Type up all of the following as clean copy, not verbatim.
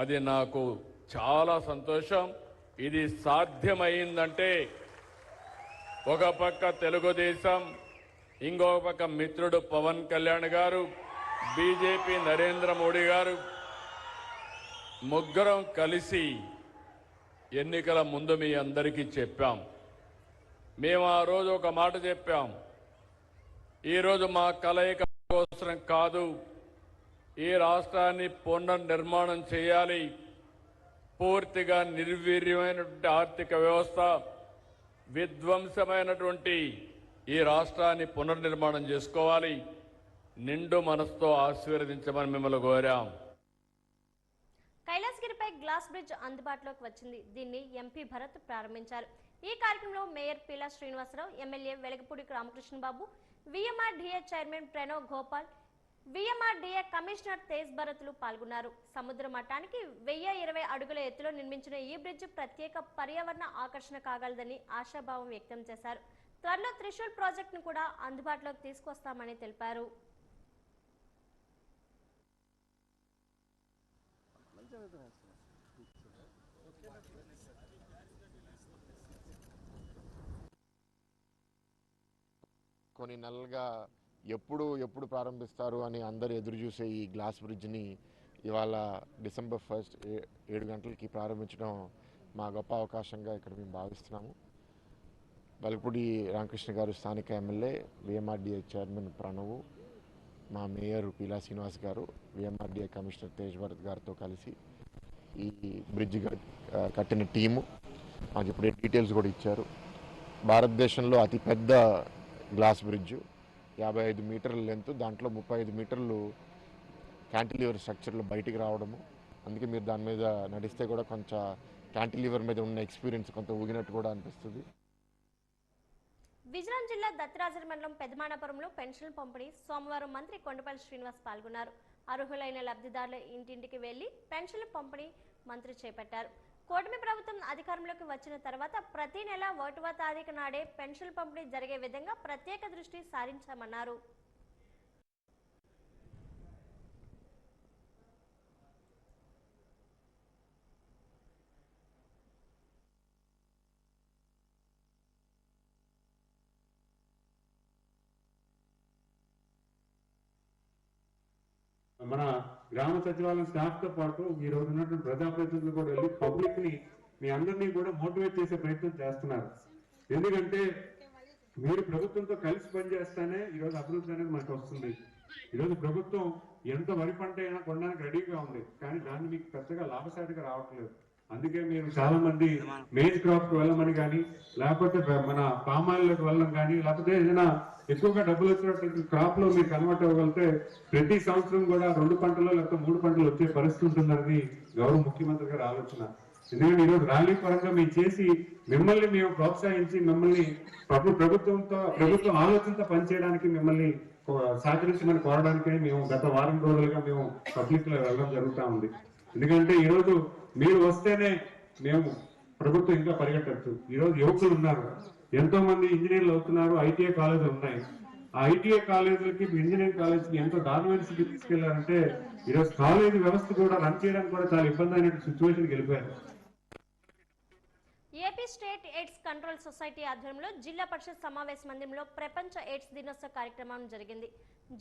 అది నాకు చాలా సంతోషం. ఇది సాధ్యమైందంటే ఒక పక్క తెలుగుదేశం, ఇంకొక పక్క మిత్రుడు పవన్ కళ్యాణ్ గారు, బీజేపీ నరేంద్ర మోడీ గారు ముగ్గురం కలిసి ఎన్నికల ముందు మీ అందరికీ చెప్పాం. మేము ఆ రోజు ఒక మాట చెప్పాం. ఈరోజు మా కలయిక కోసం కాదు, ఈ రాష్ట్రాన్ని పునర్నిర్మాణం చేయాలి. పూర్తిగా నిర్వీర్యమైనటువంటి ఆర్థిక వ్యవస్థ, విధ్వంసమైనటువంటి ఈ రాష్ట్రాన్ని పునర్నిర్మాణం చేసుకోవాలి. నిండు మనసుతో ఆశీర్వదించమని మిమ్మల్ని కోరాం. కైలాసగిరిపై గ్లాస్ బ్రిడ్జ్ అందుబాటులోకి వచ్చింది. దీన్ని ఎంపీ భరత్ ప్రారంభించారు. ఈ కార్యక్రమంలో mayor Peela Srinivasarao, MLA Velagapudi Ramakrishnababu, VMRDA chairman Pranav Gopal, VMRDA commissioner Tej భరత్లు పాల్గొన్నారు. సముద్ర మట్టానికి 1020 అడుగుల ఎత్తులో నిర్మించిన ఈ బ్రిడ్జ్ ప్రత్యేక పర్యావరణ ఆకర్షణ కాగలదని ఆశాభావం వ్యక్తం చేశారు. త్వరలో త్రిశూల్ ప్రాజెక్టును కూడా అందుబాటులోకి తీసుకొస్తామని తెలిపారు. కొన్ని నెలలుగా ఎప్పుడు ప్రారంభిస్తారు అని అందరూ ఎదురు చూసే ఈ గ్లాస్ బ్రిడ్జ్ని ఇవాళ డిసెంబర్ 1 7 గంటలకి ప్రారంభించడం మా గొప్ప అవకాశంగా ఇక్కడ మేము భావిస్తున్నాము. వెలగపూడి రామకృష్ణ గారు స్థానిక ఎమ్మెల్యే, విఎంఆర్డీఏ చైర్మన్ ప్రణవ్, మా మేయర్ పీలా శ్రీనివాస్ గారు, విఎంఆర్డీఏ కమిషనర్ తేజ్ భరత్ గారితో కలిసి ఈ బ్రిడ్జ్ కట్టిన టీము మాకు ఇప్పుడే డీటెయిల్స్ కూడా ఇచ్చారు. భారతదేశంలో అతిపెద్ద గ్లాస్ బ్రిడ్జ్, 55 మీటర్ల లెంత్, దాంట్లో 35 మీటర్లు క్యాంటిలివర్ స్ట్రక్చర్లు బయటికి రావడము. అందుకే మీరు దాని మీద నడిస్తే కూడా కొంచెం క్యాంటిలివర్ మీద ఉన్న ఎక్స్పీరియన్స్ కొంత ఊగినట్టు కూడా అనిపిస్తుంది. విజయనగరం జిల్లా దత్తరాజర మండలం పెదమానపురంలో పెన్షన్ పంపిణీ సోమవారం మంత్రి కొండపల్లి శ్రీనివాస్ పాల్గొన్నారు. అర్హులైన లబ్ధిదారుల ఇంటింటికి వెళ్లి పెన్షన్ల పంపిణీ మంత్రి చేపట్టారు. కూటమి ప్రభుత్వం అధికారంలోకి వచ్చిన తర్వాత ప్రతి నెల 1వ తారీఖు నాడే పెన్షన్ పంపిణీ జరిగే విధంగా ప్రత్యేక దృష్టి సారించామన్నారు. మన గ్రామ సచివాలయం స్టాఫ్ తో పాటు ఈ రోజు ఉన్నటువంటి ప్రజాప్రతినిధులు కూడా వెళ్ళి పబ్లిక్ ని, మీ అందరినీ కూడా మోటివేట్ చేసే ప్రయత్నం చేస్తున్నారు. ఎందుకంటే మీరు ప్రభుత్వంతో కలిసి పనిచేస్తేనే ఈరోజు అభివృద్ధి అనేది మనకు వస్తుంది. ఈరోజు ప్రభుత్వం ఎంత వరి పంట అయినా కొనడానికి రెడీగా ఉంది, కానీ దాన్ని మీకు పెద్దగా లాభసాటిగా రావట్లేదు. అందుకే మీరు చాలా మంది మేజ్ క్రాప్ కు వెళ్ళమని కానీ, లేకపోతే మన పామాయిల్లోకి వెళ్ళడం కానీ, లేకపోతే ఏదైనా ఎక్కువగా డబ్బులు వచ్చినటువంటి క్రాప్ లో మీరు కన్వర్ట్ అవ్వగలిగితే ప్రతి సంవత్సరం కూడా 2 పంటలు లేకపోతే 3 పంటలు వచ్చే పరిస్థితి ఉంటుందని గౌరవ ముఖ్యమంత్రి గారి ఆలోచన. ఎందుకంటే ఈరోజు ర్యాలీ పరంగా మేము చేసి మిమ్మల్ని మేము ప్రోత్సహించి మిమ్మల్ని ప్రభుత్వం ఆలోచనతో పనిచేయడానికి మిమ్మల్ని సహకరించమని కోరడానికై మేము గత వారం రోజులుగా మేము పబ్లిక్ లో వెళ్ళడం జరుగుతూ ఉంది. ఎందుకంటే ఈరోజు మీరు వస్తేనే మేము ప్రభుత్వం ఇంకా పరిగెట్టచ్చు. ఈరోజు యువకులు ఉన్నారు, ఎంతో మంది ఇంజనీర్లు అవుతున్నారు, ఐటీఐ కాలేజీలు ఉన్నాయి. ఆ ఐటీఐ కాలేజీలకి, ఇంజనీరింగ్ కాలేజీకి ఎంతో దారుణమైన స్థితికి తీసుకెళ్లారంటే ఈరోజు కాలేజీ వ్యవస్థ కూడా రన్ చేయడానికి కూడా చాలా ఇబ్బంది అయిన సిచ్యువేషన్కి వెళ్ళిపోయారు. AP state AIDS control society ఆధ్వర్యంలో జిల్లా పరిషత్ సమావేశ మందిరంలో ప్రపంచ ఎయిడ్స్ దినోత్సవ కార్యక్రమం జరిగింది.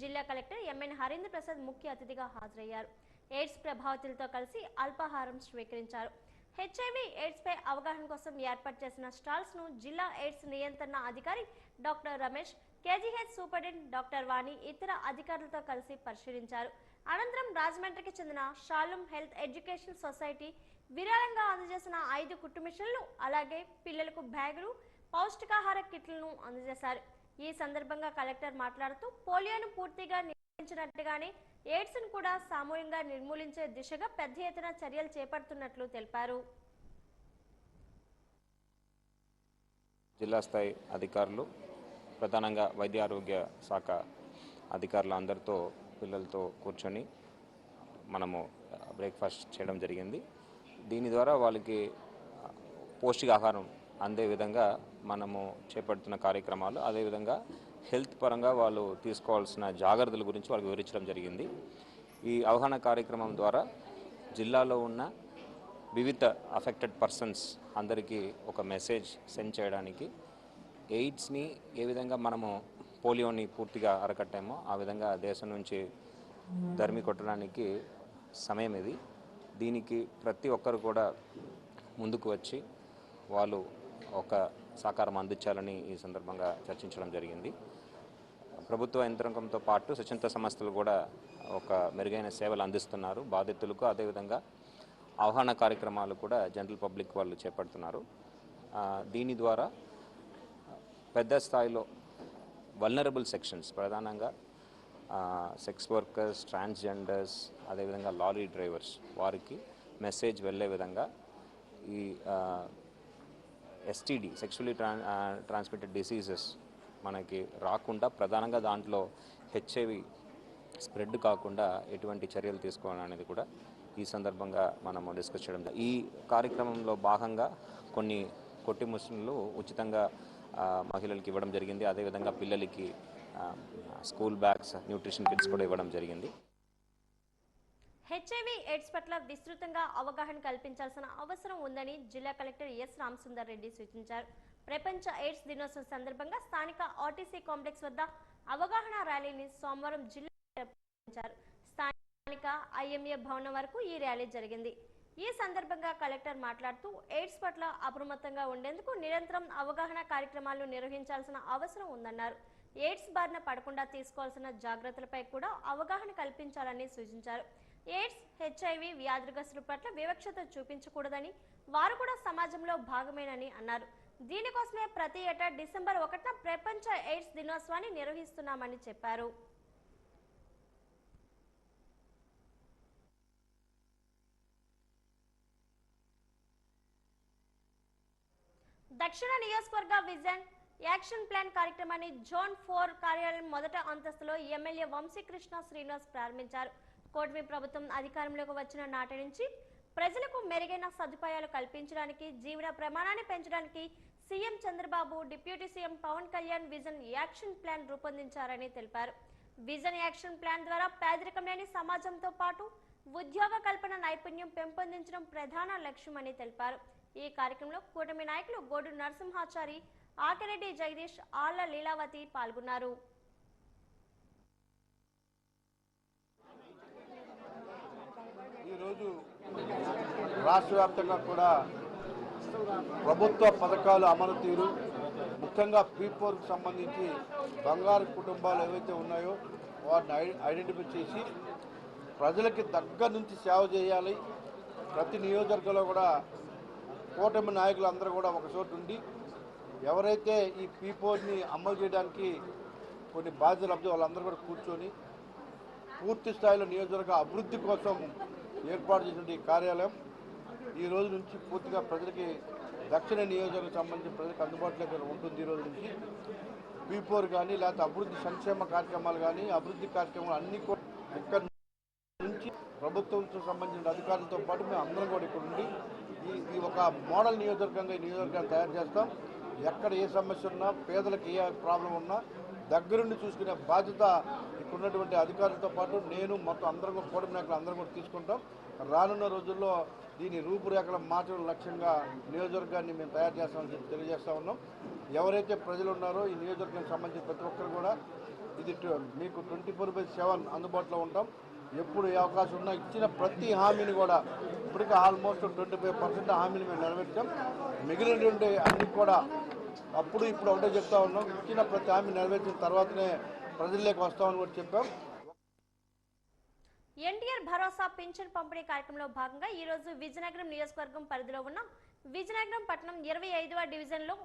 జిల్లా కలెక్టర్ ఎంఎన్ హరీంద్ర ప్రసాద్ ముఖ్య అతిథిగా హాజరయ్యారు. ఎయిడ్స్ ప్రభావితులతో కలిసి అల్పాహారం స్వీకరించారు. హెచ్ఐవి ఎయిడ్స్ పై అవగాహన కోసం ఏర్పాటు చేసిన స్టాల్స్ ను జిల్లా ఎయిడ్స్ నియంత్రణ అధికారి doctor Ramesh, KGH superintendent doctor Vani ఇతర అధికారులతో కలిసి పరిశీలించారు. అనంతరం రాజమండ్రికి చెందిన షాలూమ్ హెల్త్ ఎడ్యుకేషన్ సొసైటీ విరాళంగా అందజేసిన 5 కుట్టు మిషన్లు, అలాగే పిల్లలకు బ్యాగులు, పౌష్టికాహార కిట్లను అందజేశారు. ఈ సందర్భంగా కలెక్టర్ మాట్లాడుతూ పోలియోను పూర్తిగా నిర్మూలించినట్టుగానే ఎయిడ్స్ ను కూడా సామూహికంగా నిర్మూలించే దిశగా పెద్ద ఎత్తున చర్యలు చేపడుతున్నట్లు తెలిపారు. జిల్లా స్థాయి అధికారులు, ప్రధానంగా వైద్య ఆరోగ్య శాఖ అధికారులు అందరితో పిల్లలతో కూర్చొని మనము బ్రేక్ఫాస్ట్ చేయడం జరిగింది. దీని ద్వారా వాళ్ళకి పౌష్టికాహారం అందే విధంగా మనము చేపడుతున్న కార్యక్రమాలు, అదేవిధంగా హెల్త్ పరంగా వాళ్ళు తీసుకోవాల్సిన జాగ్రత్తల గురించి వాళ్ళకి వివరించడం జరిగింది. ఈ అవగాహన కార్యక్రమం ద్వారా జిల్లాలో ఉన్న వివిధ అఫెక్టెడ్ పర్సన్స్ అందరికీ ఒక మెసేజ్ సెండ్ చేయడానికి ఎయిడ్స్ని ఏ విధంగా మనము పోలియోని పూర్తిగా అరకట్టామో ఆ విధంగా దేశం నుంచి ధర్మి కొట్టడానికి సమయం ఇది. దీనికి ప్రతి ఒక్కరు కూడా ముందుకు వచ్చి వాళ్ళు ఒక సహకారం అందించాలని ఈ సందర్భంగా చర్చించడం జరిగింది. ప్రభుత్వ యంత్రాంగంతో పాటు స్వచ్ఛంద సంస్థలు కూడా ఒక మెరుగైన సేవలు అందిస్తున్నారు బాధితులకు. అదేవిధంగా అవగాహన కార్యక్రమాలు కూడా జనరల్ పబ్లిక్ వాళ్ళు చేపడుతున్నారు. దీని ద్వారా పెద్ద స్థాయిలో వల్నరబుల్ సెక్షన్స్, ప్రధానంగా సెక్స్ వర్కర్స్, ట్రాన్స్జెండర్స్, అదేవిధంగా లారీ డ్రైవర్స్, వారికి మెసేజ్ వెళ్ళే విధంగా ఈ ఎస్టీడీ, సెక్షువల్లీ ట్రాన్స్మిటెడ్ డిసీజెస్ మనకి రాకుండా, ప్రధానంగా దాంట్లో హెచ్ఐవి స్ప్రెడ్ కాకుండా ఎటువంటి చర్యలు తీసుకోవాలనేది కూడా ఈ సందర్భంగా మనము డిస్కస్ చేయడం. ఈ కార్యక్రమంలో భాగంగా కొన్ని కొట్టి ముసులు ఉచితంగా మహిళలకి ఇవ్వడం జరిగింది. అదేవిధంగా పిల్లలకి స్కూల్ బ్యాగ్స్, న్యూట్రిషన్ కిట్స్ కూడా ఇవ్వడం జరిగింది. హెచ్ఐవి ఎయిడ్స్ పట్ల విస్తృతంగా అవగాహన కల్పించాల్సిన అవసరం ఉందని జిల్లా కలెక్టర్ ఎస్ రామసుందర్ రెడ్డి సూచించారు. ప్రపంచ ఎయిడ్స్ దినోత్సవం సందర్భంగా స్థానిక ఆర్టీసీ కాంప్లెక్స్ వద్ద అవగాహన ర్యాలీని సోమవారం జిల్లా నిర్వహించారు. స్థానిక ఐఎంఏ భవనం వరకు ఈ ర్యాలీ జరిగింది. ఈ సందర్భంగా కలెక్టర్ మాట్లాడుతూ ఎయిడ్స్ పట్ల అప్రమత్తంగా ఉండేందుకు నిరంతరం అవగాహన కార్యక్రమాలను నిర్వహించాల్సిన అవసరం ఉందన్నారు. ఎయిడ్స్ బారిన పడకుండా తీసుకోవాల్సిన జాగ్రత్తలపై కూడా అవగాహన కల్పించాలని సూచించారు. ఎయిడ్స్, హెచ్ఐవి వ్యాధిగ్రస్తుల పట్ల వివక్షత చూపించకూడదని, వారు కూడా సమాజంలో భాగమేనని అన్నారు. దీనికోసమే ప్రతి ఏటా డిసెంబర్ 1న ప్రపంచ ఎయిడ్స్ దినోత్సవాన్ని నిర్వహిస్తున్నామని చెప్పారు. దక్షిణ నియోజకవర్గ విజన్ యాక్షన్ ప్లాన్ కార్యక్రమాన్ని జోన్ 4 కార్యాలయం మొదట అంతస్తులో ఎమ్మెల్యే వంశీకృష్ణ శ్రీనివాస్ ప్రారంభించారు. కూటమి ప్రభుత్వం అధికారంలోకి వచ్చిన నాటి నుంచి ప్రజలకు మెరుగైన సదుపాయాలు కల్పించడానికి, జీవన ప్రమాణాన్ని పెంచడానికి CM Chandrababu, deputy CM Pawan Kalyan vision action plan రూపొందించారని తెలిపారు. విజన్ యాక్షన్ ప్లాన్ ద్వారా పేదరికం లేని సమాజంతో పాటు ఉద్యోగ కల్పన నైపుణ్యం పెంపొందించడం ప్రధాన లక్ష్యమని తెలిపారు. ఈ కార్యక్రమంలో కూటమి నాయకులు గోడు నరసింహాచారి, ఆకిరెడ్డి జగదీష్, ఆళ్ల లీలావతి పాల్గొన్నారు. ఈరోజు రాష్ట్ర వ్యాప్తంగా కూడా ప్రభుత్వ పథకాలు అమలు తీరు, ముఖ్యంగా పీపోర్కి సంబంధించి బంగారు కుటుంబాలు ఏవైతే ఉన్నాయో వాటిని ఐడెంటిఫై చేసి ప్రజలకి దగ్గర నుంచి సేవ చేయాలి. ప్రతి నియోజకవర్గంలో కూడా కూటమి నాయకులందరూ కూడా ఒక చోటు ఉండి ఎవరైతే ఈ పీపోర్ని అమలు చేయడానికి కొన్ని బాధ్యతలు అబ్బాయి వాళ్ళందరూ కూడా కూర్చొని పూర్తి స్థాయిలో నియోజకవర్గ అభివృద్ధి కోసం ఏర్పాటు చేసిన ఈ కార్యాలయం ఈ రోజు నుంచి పూర్తిగా ప్రజలకి దక్షిణ నియోజకవర్గం సంబంధించిన ప్రజలకు అందుబాటులో ఉంటుంది. ఈ రోజు నుంచి పీపోర్ కానీ లేకపోతే అభివృద్ధి సంక్షేమ కార్యక్రమాలు కానీ అభివృద్ధి కార్యక్రమాలు అన్నీ కూడా ఇక్కడ నుంచి ప్రభుత్వంతో సంబంధించిన అధికారులతో పాటు మేము అందరం కూడా ఇక్కడ ఉండి ఈ ఒక మోడల్ నియోజకవర్గంగా ఈ నియోజకవర్గాన్ని తయారు చేస్తాం. ఎక్కడ ఏ సమస్య ఉన్నా, పేదలకు ఏ ప్రాబ్లం ఉన్నా దగ్గరుండి చూసుకునే బాధ్యత ఇక్కడ ఉన్నటువంటి అధికారులతో పాటు నేను మొత్తం అందరం కూడా కూటమి నాయకులు అందరం కూడా తీసుకుంటాం. రానున్న రోజుల్లో దీని రూపురేఖల మార్చడం లక్ష్యంగా నియోజకవర్గాన్ని మేము తయారు చేస్తామని చెప్పి తెలియజేస్తూ ఉన్నాం. ఎవరైతే ప్రజలు ఉన్నారో ఈ నియోజకవర్గానికి సంబంధించిన ప్రతి ఒక్కరు కూడా ఇది మీకు 24/7 అందుబాటులో ఉంటాం. ఎప్పుడు ఏ అవకాశం ఉన్నా ఇచ్చిన ప్రతి హామీని కూడా ఇప్పటికే ఆల్మోస్ట్ 25% హామీని మేము నెరవేర్చాం. మిగిలినటువంటి అన్ని కూడా అప్పుడు ఇప్పుడు ఒకటే చెప్తా ఉన్నాం, ఇచ్చిన ప్రతి హామీ నెరవేర్చిన తర్వాతనే ప్రజల్లోకి వస్తామని కూడా చెప్పాం. ఎన్టీఆర్ భరోసా పింఛన్ పంపిణీ కార్యక్రమంలో భాగంగా ఈ రోజు విజయనగరం నియోజకవర్గం పరిధిలో ఉన్న విజయనగరం పట్టణం 25వ డివిజన్లో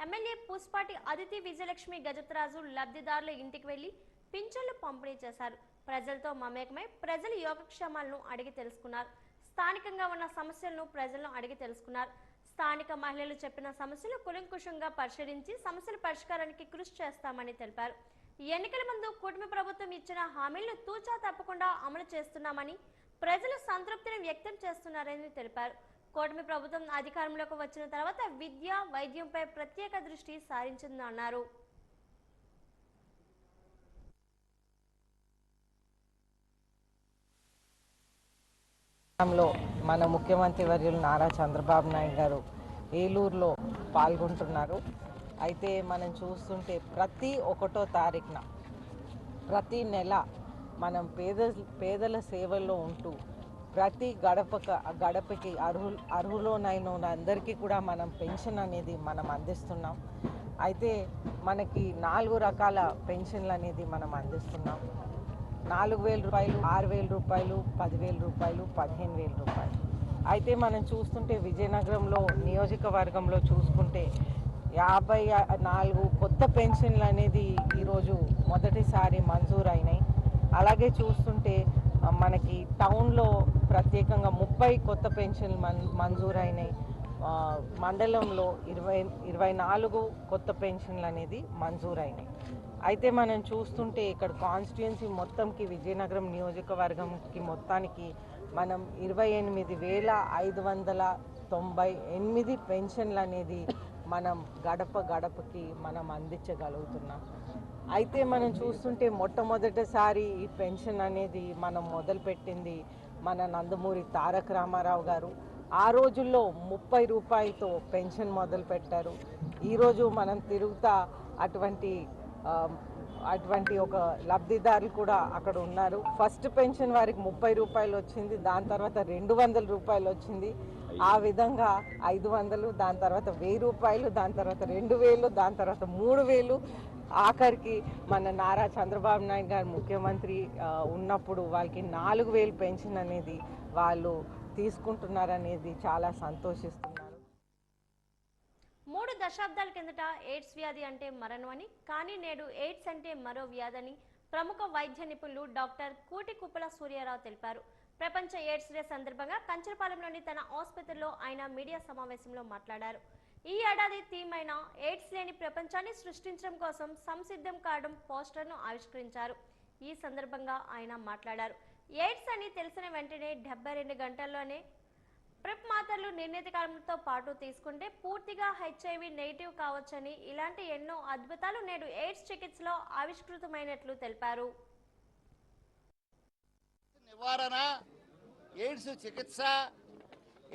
ఎమ్మెల్యే పూస్పాటి అదితి విజయలక్ష్మి గజతరాజు లబ్ధిదారుల ఇంటికి వెళ్లి పింఛన్లు పంపిణీ చేశారు. ప్రజలతో మమేకమై ప్రజల యోగక్షేమాలను అడిగి తెలుసుకున్నారు. స్థానికంగా ఉన్న సమస్యలను ప్రజలను అడిగి తెలుసుకున్నారు. స్థానిక మహిళలు చెప్పిన సమస్యలు కూలంకుషంగా పరిశీలించి సమస్యల పరిష్కారానికి కృషి చేస్తామని తెలిపారు. ఎన్నికల ముందు కూటమి ప్రభుత్వం ఇచ్చిన హామీలను తూచా తప్పకుండా అమలు చేస్తున్నామని, ప్రజలు సంతృప్తిని వ్యక్తం చేస్తున్నారని తెలిపారు. కూటమి ప్రభుత్వం అధికారంలోకి వచ్చిన తర్వాత విద్య, వైద్యంపై ప్రత్యేక దృష్టి సారించిందన్నారు. లో మన ముఖ్యమంత్రి వర్యులు నారా చంద్రబాబు నాయుడు గారు ఏలూరులో పాల్గొంటున్నారు. అయితే మనం చూస్తుంటే ప్రతి 1వ తారీఖున ప్రతి నెల మనం పేదల సేవల్లో ఉంటూ ప్రతి గడపకి అర్హులోనైన అందరికీ కూడా మనం పెన్షన్ అనేది మనం అందిస్తున్నాం. అయితే మనకి 4 రకాల పెన్షన్లు అనేది మనం అందిస్తున్నాం. 4,000 రూపాయలు, 6,000 రూపాయలు, 10,000 రూపాయలు, 15,000 రూపాయలు. అయితే మనం చూస్తుంటే విజయనగరంలో నియోజకవర్గంలో చూసుకుంటే 54 కొత్త పెన్షన్లు అనేది ఈరోజు మొదటిసారి మంజూరు అయినాయి. అలాగే చూస్తుంటే మనకి టౌన్లో ప్రత్యేకంగా 30 కొత్త పెన్షన్లు మంజూరు అయినాయి. మండలంలో 24 కొత్త పెన్షన్లు అనేది మంజూరు అయినాయి. అయితే మనం చూస్తుంటే ఇక్కడ కాన్స్టిట్యుయెన్సీ మొత్తంకి విజయనగరం నియోజకవర్గంకి మొత్తానికి మనం 28,598 పెన్షన్లు అనేది మనం గడపకి మనం అందించగలుగుతున్నాం. అయితే మనం చూస్తుంటే మొట్టమొదటిసారి ఈ పెన్షన్ అనేది మనం మొదలుపెట్టింది మన నందమూరి తారక రామారావు గారు. ఆ రోజుల్లో 30 రూపాయలతో పెన్షన్ మొదలు పెట్టారు. ఈరోజు మనం తిరుగుతా అటువంటి ఒక లబ్ధిదారులు కూడా అక్కడ ఉన్నారు. ఫస్ట్ పెన్షన్ వారికి 30 రూపాయలు వచ్చింది, దాని తర్వాత 200 రూపాయలు వచ్చింది. ఆ విధంగా 500, దాని తర్వాత 1000 రూపాయలు, దాని తర్వాత 2000, దాని తర్వాత 3000, ఆఖరికి మన నారా చంద్రబాబు నాయుడు గారు ముఖ్యమంత్రి ఉన్నప్పుడు వాళ్ళకి 4000 పెన్షన్ అనేది వాళ్ళు తీసుకుంటున్నారనేది చాలా సంతోషిస్తున్నారు. 3 దశాబ్దాల కిందట ఎయిడ్స్ వ్యాధి అంటే మరణం అని, కానీ నేడు ఎయిడ్స్ అంటే మరో వ్యాధని ప్రముఖ వైద్య నిపుణులు డాక్టర్ కూటి కుప్పల సూర్యారావు తెలిపారు. ప్రపంచ ఎయిడ్స్ డే సందర్భంగా కంచరపాలెంలోని తన ఆసుపత్రిలో ఆయన మీడియా సమావేశంలో మాట్లాడారు. ఈ ఏడాది థీమ్ అయిన ఎయిడ్స్ లేని ప్రపంచాన్ని సృష్టించడం కోసం సంసిద్ధం కావడం పోస్టర్ను ఆవిష్కరించారు. ఈ సందర్భంగా ఆయన మాట్లాడారు. ఎయిడ్స్ అని తెలిసిన వెంటనే 72 గంటల్లోనే ప్రెప్ మాత్రలు నిర్ణీత కాలంతో పాటు తీసుకుంటే పూర్తిగా హెచ్ఐవి నెగిటివ్ కావచ్చని, ఇలాంటి ఎన్నో అద్భుతాలు నేడు ఎయిడ్స్ చికిత్సలో ఆవిష్కృతమైనట్లు తెలిపారు. నివారణ, ఎయిడ్స్ చికిత్స,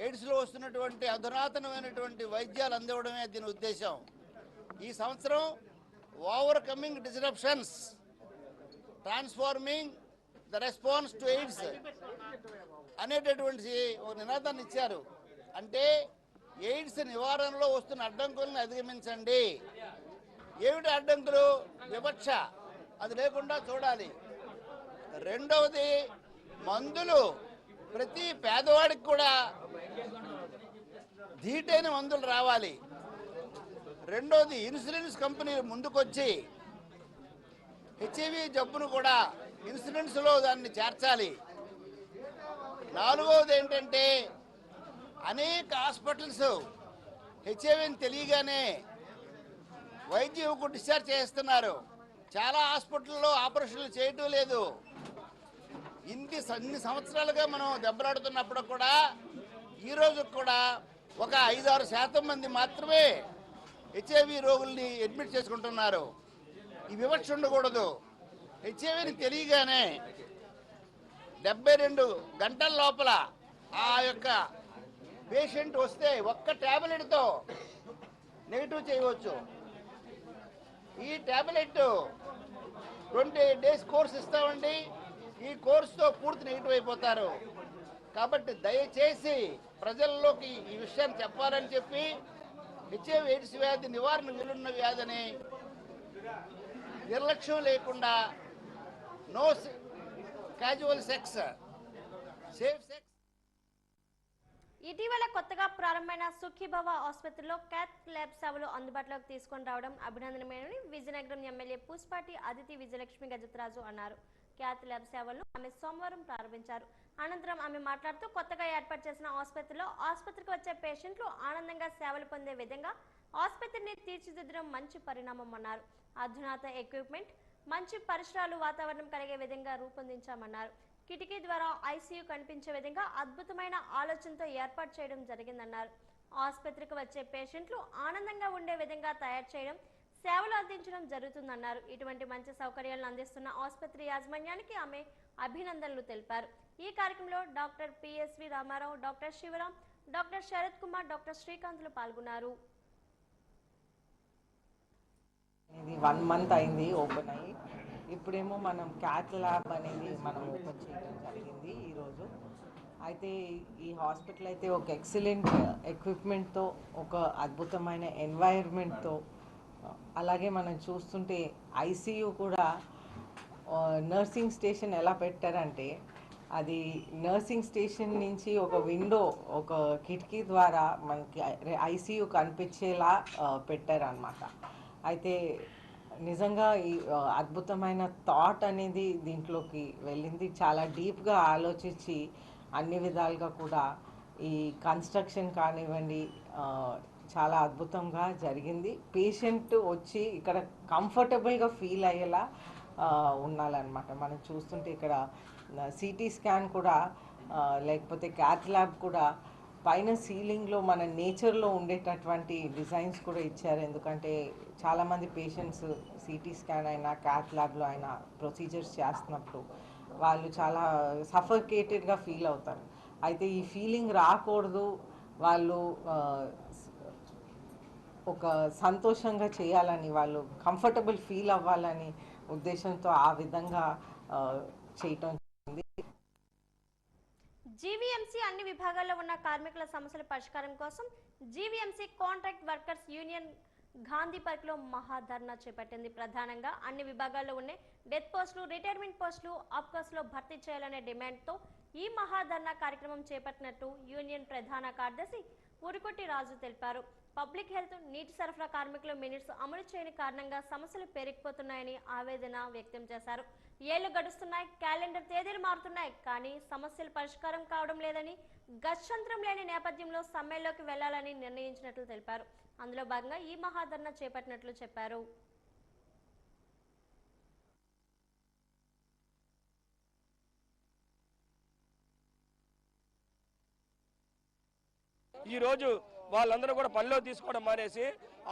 ఎయిడ్స్లో వస్తున్నటువంటి అధునాతనమైనటువంటి వైద్యాలు అందివ్వడమే దీని ఉద్దేశం. ఈ సంవత్సరం overcoming disruptions, transforming the response to AIDS అనేటటువంటి ఒక నినాదాన్ని ఇచ్చారు. అంటే ఎయిడ్స్ నివారణలో వస్తున్న అడ్డంకులను అధిగమించండి. ఏమిటి అడ్డంకులు? వివక్ష, అది లేకుండా చూడాలి. రెండవది, మందులు ప్రతి పేదవాడికి కూడా ధీటైన మందులు రావాలి. రెండవది, ఇన్సూరెన్స్ కంపెనీలు ముందుకొచ్చి హెచ్ఐవి జబ్బును కూడా ఇన్సూరెన్స్లో దాన్ని చేర్చాలి. నాలుగవది ఏంటంటే, అనేక హాస్పిటల్స్ హెచ్ఐవిని తెలియగానే వైద్య యువకుడు డిశ్చార్జ్ చేస్తున్నారు. చాలా హాస్పిటల్లో ఆపరేషన్లు చేయటం లేదు. ఇన్ని సంవత్సరాలుగా మనం దెబ్బలాడుతున్నప్పుడు కూడా ఈరోజు కూడా ఒక 5-6% మంది మాత్రమే హెచ్ఐవి రోగుల్ని అడ్మిట్ చేసుకుంటున్నారు. ఈ వివక్ష ఉండకూడదు. హెచ్ఐవిని తెలియగానే 72 గంటల లోపల ఆ యొక్క పేషెంట్ వస్తే ఒక్క ట్యాబ్లెట్తో నెగిటివ్ చేయవచ్చు. ఈ ట్యాబ్లెట్ 20 డేస్ కోర్స్ ఇస్తామండి. ఈ కోర్సుతో పూర్తి నెగిటివ్ అయిపోతారు. కాబట్టి దయచేసి ప్రజల్లోకి ఈ విషయాన్ని చెప్పాలని చెప్పి హెచ్ఐవి ఎయిడ్స్ వ్యాధి నివారణ వీలున్న వ్యాధిని నిర్లక్ష్యం లేకుండా no casual sex, safe sex. ఇటీవల కొత్తగా ప్రారంభమైన సుఖీభవ ఆసుపత్రిలో క్యాత్ ల్యాబ్ సేవలు అందుబాటులోకి తీసుకొని రావడం అభినందనమేనని విజయనగరం ఎమ్మెల్యే పూసపాటి అదితి విజయలక్ష్మి గజతరాజు అన్నారు. క్యాత్ ల్యాబ్ సేవలను ఆమె సోమవారం ప్రారంభించారు. అనంతరం ఆమె మాట్లాడుతూ కొత్తగా ఏర్పాటు చేసిన ఆసుపత్రిలో ఆసుపత్రికి వచ్చే పేషెంట్లు ఆనందంగా సేవలు పొందే విధంగా ఆసుపత్రిని తీర్చిదిద్దడం మంచి పరిణామం అన్నారు. అధునాత ఎక్విప్మెంట్, మంచి పరిసరాలు, వాతావరణం కలిగే విధంగా రూపొందించామన్నారు. కిటికీ ద్వారా ఐసీయూ కనిపించే విధంగా అద్భుతమైన ఆలోచనతో ఏర్పాటు చేయడం జరిగిందన్నారు. ఆసుపత్రికి వచ్చే పేషెంట్లు ఆనందంగా ఉండే విధంగా తయారు చేయడం, సేవలు అందించడం జరుగుతుందన్నారు. ఇటువంటి మంచి సౌకర్యాలను అందిస్తున్న ఆసుపత్రి యాజమాన్యానికి ఆమె అభినందనలు తెలిపారు. ఈ కార్యక్రమంలో doctor PSV Ramarao, doctor Sivaram, doctor Sarath Kumar, doctor శ్రీకాంత్లు పాల్గొన్నారు. ఇది 1 మంత్ అయింది ఓపెన్ అయ్యి. ఇప్పుడేమో మనం క్యాత్ ల్యాబ్ అనేది మనం ఓపెన్ చేయడం జరిగింది ఈరోజు. అయితే ఈ హాస్పిటల్ అయితే ఒక ఎక్సలెంట్ ఎక్విప్మెంట్తో, ఒక అద్భుతమైన ఎన్వైర్న్మెంట్తో, అలాగే మనం చూస్తుంటే ఐసీయూ కూడా నర్సింగ్ స్టేషన్ ఎలా పెట్టారంటే అది నర్సింగ్ స్టేషన్ నుంచి ఒక విండో, ఒక కిటికీ ద్వారా మనకి ఐసీయూ కనిపించేలా పెట్టారనమాట. అయితే నిజంగా ఈ అద్భుతమైన థాట్ అనేది దీంట్లోకి వెళ్ళింది. చాలా డీప్గా ఆలోచించి అన్ని విధాలుగా కూడా ఈ కన్స్ట్రక్షన్ కానివ్వండి చాలా అద్భుతంగా జరిగింది. పేషెంట్ వచ్చి ఇక్కడ కంఫర్టబుల్గా ఫీల్ అయ్యేలా ఉండాలన్నమాట. మనం చూస్తుంటే ఇక్కడ సిటీ స్కాన్ కూడా లేకపోతే క్యాత్ ల్యాబ్ కూడా పైన సీలింగ్లో మన నేచర్లో ఉండేటటువంటి డిజైన్స్ కూడా ఇచ్చారు. ఎందుకంటే చాలామంది పేషెంట్స్ సిటీ స్కాన్ అయినా క్యాత్ ల్యాబ్లో అయినా ప్రొసీజర్స్ చేస్తున్నప్పుడు వాళ్ళు చాలా సఫోకేటెడ్గా ఫీల్ అవుతారు. అయితే ఈ ఫీలింగ్ రాకూడదు, వాళ్ళు ఒక సంతోషంగా చేయాలని, వాళ్ళు కంఫర్టబుల్ ఫీల్ అవ్వాలని ఉద్దేశంతో ఆ విధంగా చేయటం. జీవీఎంసీ అన్ని విభాగాల్లో ఉన్న కార్మికుల సమస్యల పరిష్కారం కోసం GVMC contract workers union Gandhi పార్క్లో మహాధర్నా చేపట్టింది. ప్రధానంగా అన్ని విభాగాల్లో ఉన్న డెత్ పోస్టులు, రిటైర్మెంట్ పోస్టులు అప్కాస్లో భర్తీ చేయాలనే డిమాండ్తో ఈ మహాధర్నా కార్యక్రమం చేపట్టినట్టు యూనియన్ ప్రధాన కార్యదర్శి ఊరుకొట్టి రాజు తెలిపారు. పబ్లిక్ హెల్త్, నీటి సరఫరా కార్మికుల మినిట్స్ అమలు చేయని కారణంగా సమస్యలు పెరిగిపోతున్నాయని ఆవేదన వ్యక్తం చేశారు. ఏళ్లు గడుస్తున్నాయి, క్యాలెండర్ తేదీలు మారుతున్నాయి, కానీ సమస్యలు పరిష్కారం కావడం లేదని, గత్యంతరం లేని నేపథ్యంలో సమ్మెలోకి వెళ్లాలని నిర్ణయించినట్లు తెలిపారు. అందులో భాగంగా ఈ మహాధర్నా చేపట్టినట్లు చెప్పారు. ఈ రోజు వాళ్ళందరూ కూడా పనిలో తీసుకోవడం మానేసి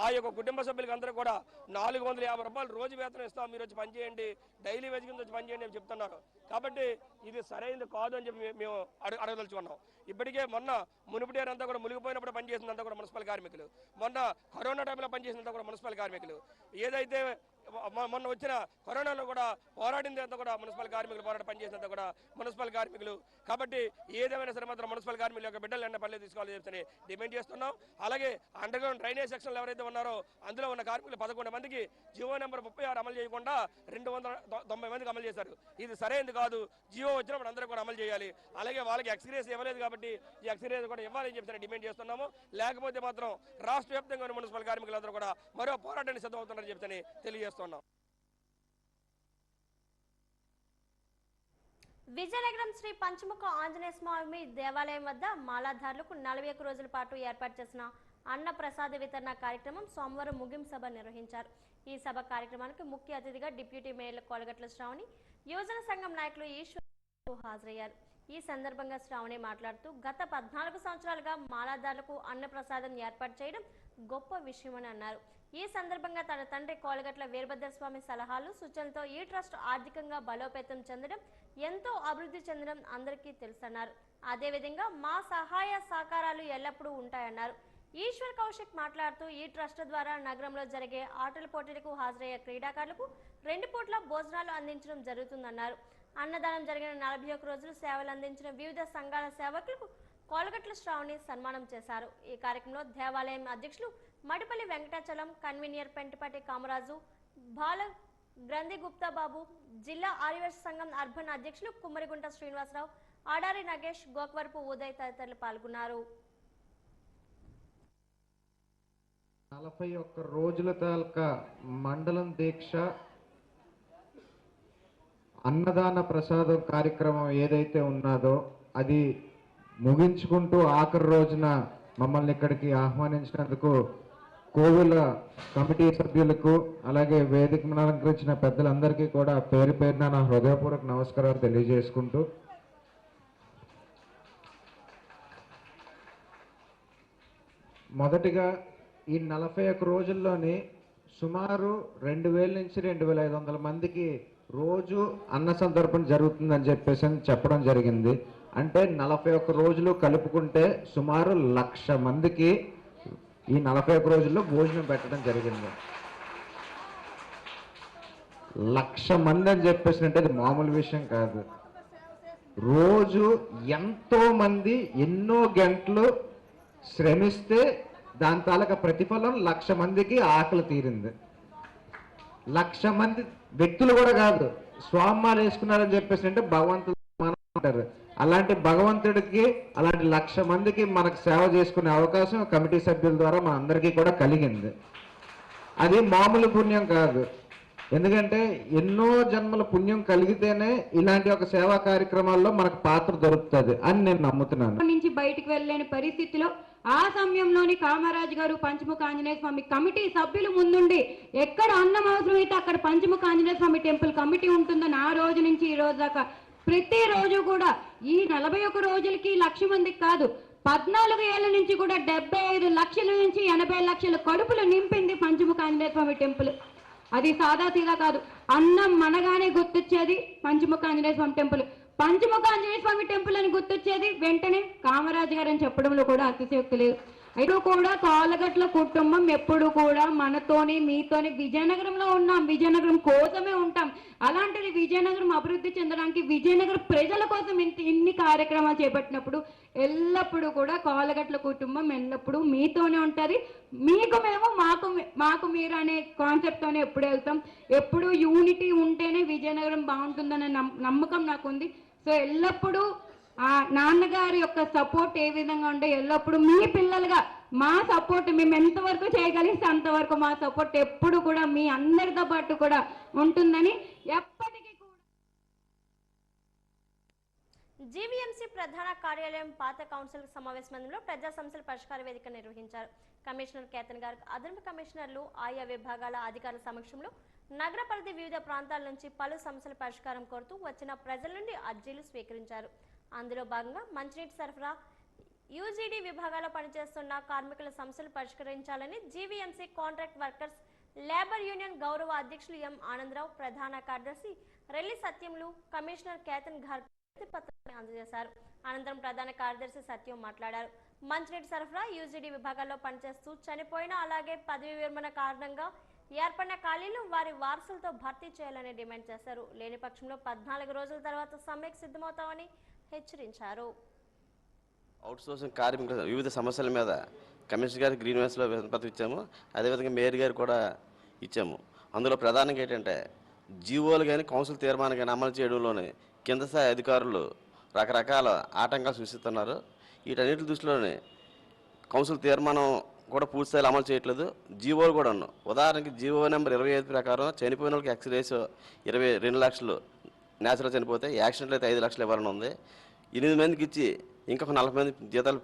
ఆ యొక్క కుటుంబ సభ్యులకి అందరూ కూడా 450 రూపాయలు రోజు వేతనం ఇస్తాం, మీరు వచ్చి పనిచేయండి, డైలీ వేజ్ కింద వచ్చి పనిచేయండి అని చెప్తున్నారు. కాబట్టి ఇది సరైనది కాదు అని చెప్పి మేము అడగదలుచుకున్నాం. ఇప్పటికే మునుపటి అంతా కూడా మునిగిపోయినప్పుడు పనిచేసినంతా కూడా మున్సిపల్ కార్మికులు, మొన్న కరోనా టైంలో పనిచేసినంతా కూడా మున్సిపల్ కార్మికులు, ఏదైతే మొన్న వచ్చిన కరోనాలో కూడా పోరాడింది అంతా కూడా మున్సిపల్ కార్మికులు, పనిచేసినంత కూడా మున్సిపల్ కార్మికులు. కాబట్టి ఏదేమైనా సరే మాత్రం మున్సిపల్ కార్మికుల యొక్క బిడ్డలు ఎన్న పనులు తీసుకోవాలని చెప్పి డిమాండ్ చేస్తున్నాం. అలాగే అండర్ గ్రౌండ్ డ్రైనేజ్ సెక్షన్లు ఎవరైతే ఉన్నారో అందులో ఉన్న కార్మికులు 11 మందికి జియో నెంబర్ 36 అమలు చేయకుండా 290 మందికి అమలు చేశారు. ఇది సరైనది కాదు. జియో వచ్చినప్పుడు అందరూ కూడా అమలు చేయాలి. అలాగే వాళ్ళకి ఎక్స్గ్రేస్ ఇవ్వలేదు కాబట్టి ఈ ఎక్స్గ్రేస్ కూడా ఇవ్వాలని చెప్పి డిమాండ్ చేస్తున్నాము. లేకపోతే మాత్రం రాష్ట్ర వ్యాప్తంగా ఉన్న మున్సిపల్ కార్మికులందరూ కూడా మరో పోరాటాన్ని సిద్ధమవుతున్నారని చెప్పి తెలియజేస్తున్నాం. విజయనగరం శ్రీ పంచముఖ ఆంజనేయ స్వామి దేవాలయం వద్ద మాలాధారులకు 41 రోజుల పాటు ఏర్పాటు చేసిన అన్న ప్రసాద వితరణ కార్యక్రమం సోమవారం ముగింపు సభ నిర్వహించారు. ఈ సభ కార్యక్రమానికి ముఖ్య అతిథిగా డిప్యూటీ మేయర్ కోలగట్ల శ్రావణి, యువజన సంఘం నాయకులు ఈశ్వర్ హాజరయ్యారు. ఈ సందర్భంగా శ్రావణి మాట్లాడుతూ గత 14 సంవత్సరాలుగా మాలాధారులకు అన్న ప్రసాదం ఏర్పాటు చేయడం గొప్ప విషయమని అన్నారు. ఈ సందర్భంగా తన తండ్రి కోలగట్ల వీరభద్రస్వామి సలహాలు, సూచనలతో ఈ ట్రస్ట్ ఆర్థికంగా బలోపేతం చెందడం, ఎంతో అభివృద్ధి చెందడం అందరికీ తెలుసన్నారు. అదేవిధంగా మా సహాయ సహకారాలు ఎల్లప్పుడూ ఉంటాయన్నారు. ఈశ్వర్ కౌశిక్ మాట్లాడుతూ ఈ ట్రస్ట్ ద్వారా నగరంలో జరిగే ఆటల పోటీలకు హాజరయ్యే క్రీడాకారులకు 2 పూట్ల భోజనాలు అందించడం జరుగుతుందన్నారు. అన్నదానం జరిగిన 41 రోజులు సేవలు అందించిన వివిధ సంఘాల సేవకులకు కోలగట్ల శ్రావణి సన్మానం చేశారు. ఈ కార్యక్రమంలో దేవాలయం అధ్యక్షులు మడిపల్లి వెంకటాచలం, కన్వీనర్ పెంటిపాటి కామరాజు, బాల గ్రంథి గుప్తా బాబు, జిల్లా ఆర్యవేశ సంఘం అర్బన్ అధ్యక్షులు కుమ్మరిగుంట శ్రీనివాసరావు, ఆడారి నగేష్, గోకవరపు ఉదయ్ తదితరులు పాల్గొన్నారు. 41 రోజుల తాలూకా మండలం దీక్ష అన్నదాన ప్రసాదం కార్యక్రమం ఏదైతే ఉన్నదో అది ముగించుకుంటూ ఆఖరి రోజున మమ్మల్ని ఇక్కడికి ఆహ్వానించినందుకు కోవిల కమిటీ సభ్యులకు అలాగే వేదికను అలంకరించిన పెద్దలందరికీ కూడా పేరు పేరున నా హృదయపూర్వక నమస్కారాలు తెలియజేసుకుంటూ మొదటిగా ఈ 41 రోజుల్లోని సుమారు 2000 నుంచి 2500 మందికి రోజు అన్న సందర్భం జరుగుతుందని చెప్పేసి అని చెప్పడం జరిగింది. అంటే 41 రోజులు కలుపుకుంటే సుమారు 1,00,000 మందికి ఈ 41 రోజుల్లో భోజనం పెట్టడం జరిగింది. 1,00,000 మంది అని చెప్పేసి అంటే అది మామూలు విషయం కాదు. రోజు ఎంతో మంది ఎన్నో గంటలు శ్రమిస్తే దాని తాలూకా ప్రతిఫలం 1,00,000 మందికి ఆకలి తీరింది. 1,00,000 మంది వ్యక్తులు కూడా కాదు, స్వామాలు వేసుకున్నారని చెప్పేసి అంటే భగవంతుడు అంటారు. అలాంటి భగవంతుడికి అలాంటి 1,00,000 మందికి మనకు సేవ చేసుకునే అవకాశం కమిటీ సభ్యుల ద్వారా మన అందరికీ కూడా కలిగింది. అది మామూలు పుణ్యం కాదు. ఎందుకంటే ఎన్నో జన్మల పుణ్యం కలిగితేనే ఇలాంటి ఒక సేవా కార్యక్రమాల్లో మనకు పాత్ర దొరుకుతుంది అని నేను నమ్ముతున్నాను. నుంచి బయటికి వెళ్ళలేని పరిస్థితిలో ఆ సమయంలోని కామరాజు గారు పంచముఖ ఆంజనేయ స్వామి కమిటీ సభ్యులు ముందుండి ఎక్కడ అన్నం అవసరమైతే అక్కడ పంచముఖ ఆంజనేయ స్వామి టెంపుల్ కమిటీ ఉంటుందని ఆ రోజు నుంచి ఈ రోజు దాకా ప్రతిరోజు కూడా ఈ 41 రోజులకి 1,00,000 మందికి కాదు 14 ఏళ్ల నుంచి కూడా 75 లక్షల నుంచి 80 లక్షల కడుపులు నింపింది పంచముఖ ఆంజనేయ స్వామి టెంపుల్. అది సాదాసీదా కాదు. అన్నం మనగానే గుర్తొచ్చేది పంచముఖ ఆంజనేయ స్వామి టెంపుల్. పంచముఖ ఆంజనేయ స్వామి టెంపుల్ అని గుర్తొచ్చేది వెంటనే కామరాజు గారు అని చెప్పడంలో కూడా అతిశయోక్తి లేదు. అయితే కూడా కాళ్ళగట్ల కుటుంబం ఎప్పుడు కూడా మనతోని మీతోని విజయనగరంలో ఉన్నాం, విజయనగరం కోసమే ఉంటాం. అలాంటిది విజయనగరం అభివృద్ధి చెందడానికి విజయనగరం ప్రజల కోసం ఇన్ని కార్యక్రమాలు చేపట్టినప్పుడు ఎల్లప్పుడూ కూడా కాళ్ళగట్ల కుటుంబం ఎల్లప్పుడూ మీతోనే ఉంటుంది. మీకు మేము మాకు మీరు అనే కాన్సెప్ట్తోనే ఎప్పుడు వెళ్తాం. ఎప్పుడు యూనిటీ ఉంటేనే విజయనగరం బాగుంటుందనే నమ్మకం నాకుంది. సో ఎల్లప్పుడూ ఆ నాన్నగారి యొక్క సపోర్ట్ ఏ విధంగా ఉంటే ఎల్లప్పుడూ మీ పిల్లలుగా మా సపోర్ట్ మేము ఎంతవరకు చేయగలిగితే అంతవరకు మా సపోర్ట్ ఎప్పుడు కూడా మీ అందరితో పాటు కూడా ఉంటుందని ఎప్పటికీ కూడా. జీవీఎంసీ ప్రధాన కార్యాలయం పాత కౌన్సిల్ సమావేశ మందిరంలో ప్రజా సమస్యల పరిష్కార వేదిక నిర్వహించారు. కమిషనర్ కేతన్ గారు, అదనపు కమిషనర్లు, ఆయా విభాగాల అధికారుల సమక్షంలో నగర పరిధి వివిధ ప్రాంతాల నుంచి పలు సమస్యల పరిష్కారం కోరుతూ వచ్చిన ప్రజల నుండి అర్జీలు స్వీకరించారు. అందులో భాగంగా మంచినీటి సరఫరా, యూజీడీ విభాగాల్లో పనిచేస్తున్న కార్మికుల సమస్యలు పరిష్కరించాలని GVMC contract workers labour union గౌరవ అధ్యక్షులు ఎం ఆనందరావు, ప్రధాన కార్యదర్శి రెల్లి సత్యములు కమిషనర్ కేతన్ గారు పత్రాన్ని అందజేశారు. అనంతరం ప్రధాన కార్యదర్శి సత్యం మాట్లాడారు. మంచినీటి సరఫరా, యూజీడీ విభాగాల్లో పనిచేస్తూ చనిపోయిన అలాగే పదవి విరమణ కారణంగా ఏర్పడిన ఖాళీలు వారి వారసులతో భర్తీ చేయాలని డిమాండ్ చేశారు. లేని పక్షంలో 14 రోజుల తర్వాత సమ్మెకు సిద్ధమవుతామని హెచ్చరించారు. అవుట్సోర్సింగ్ కార్మికుల వివిధ సమస్యల మీద కమిషనర్ గారికి గ్రీన్ వేస్లో పత్రం ఇచ్చాము. అదేవిధంగా మేయర్ గారు కూడా ఇచ్చాము. అందులో ప్రధానంగా ఏంటంటే జీవోలు కానీ కౌన్సిల్ తీర్మానం కానీ అమలు చేయడంలోనే కింద స్థాయి అధికారులు రకరకాల ఆటంకాలు సృష్టిస్తున్నారు. వీటన్నిటి దృష్టిలోనే కౌన్సిల్ తీర్మానం కూడా పూర్తిస్థాయిలో అమలు చేయట్లేదు. జీవోలు కూడా ఉన్నాయి. ఉదాహరణకి జీవో నెంబర్ 25 ప్రకారం చనిపోయిన వాళ్ళకి ఎక్స్రేస్ 22 లక్షలు న్యాచురల్ చనిపోతే, యాక్సిడెంట్లు అయితే 5 లక్షలు ఇవ్వాలని ఉంది. 8 మందికి ఇచ్చి ఇంకొక 40 మంది జీతాలు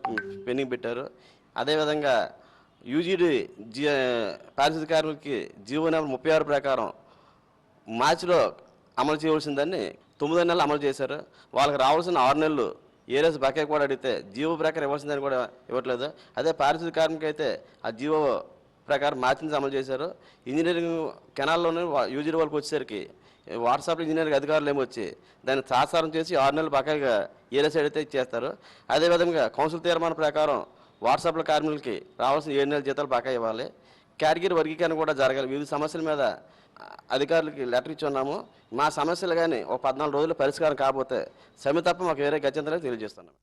పెండింగ్ పెట్టారు. అదేవిధంగా యూజీడీ పారిశుద్ధ్య కార్మికులకి జీవో నెంబర్ 36 ప్రకారం మార్చిలో అమలు చేయవలసిందని 9 నెలలు అమలు చేశారు. వాళ్ళకి రావాల్సిన 6 నెలలు ఏరియస్ బకాయి కూడా అడిగితే జీవో ప్రకారం ఇవ్వాల్సిందని కూడా ఇవ్వట్లేదు. అదే పారిశుద్ధ్య కార్మికులు అయితే ఆ జీవో ప్రకారం మార్చి నుంచి అమలు చేశారు. ఇంజనీరింగ్ కెనాల్లోనే యూజీడీ వాళ్ళకి వచ్చేసరికి వాట్సాప్లో ఇంజనీరింగ్ అధికారులు ఏమొచ్చి దాన్ని తాత్సారం చేసి 6 నెలలు బకాయిగా ఏరియా సైడ్ అయితే ఇచ్చేస్తారు. అదేవిధంగా కౌన్సిల్ తీర్మానం ప్రకారం వాట్సాప్లో కార్మికులకి రావాల్సిన 7 నెలల జీతాలు బకాయి ఇవ్వాలి. కేటగిరీ వర్గీకరణ కూడా జరగాలి. వివిధ సమస్యల మీద అధికారులకి లెటర్ ఇచ్చి ఉన్నాము. మా సమస్యలు కానీ ఒక 14 రోజులు పరిష్కారం కాకపోతే సమ్మె తప్ప మాకు వేరే గత్యంతరం తెలియజేస్తున్నాం.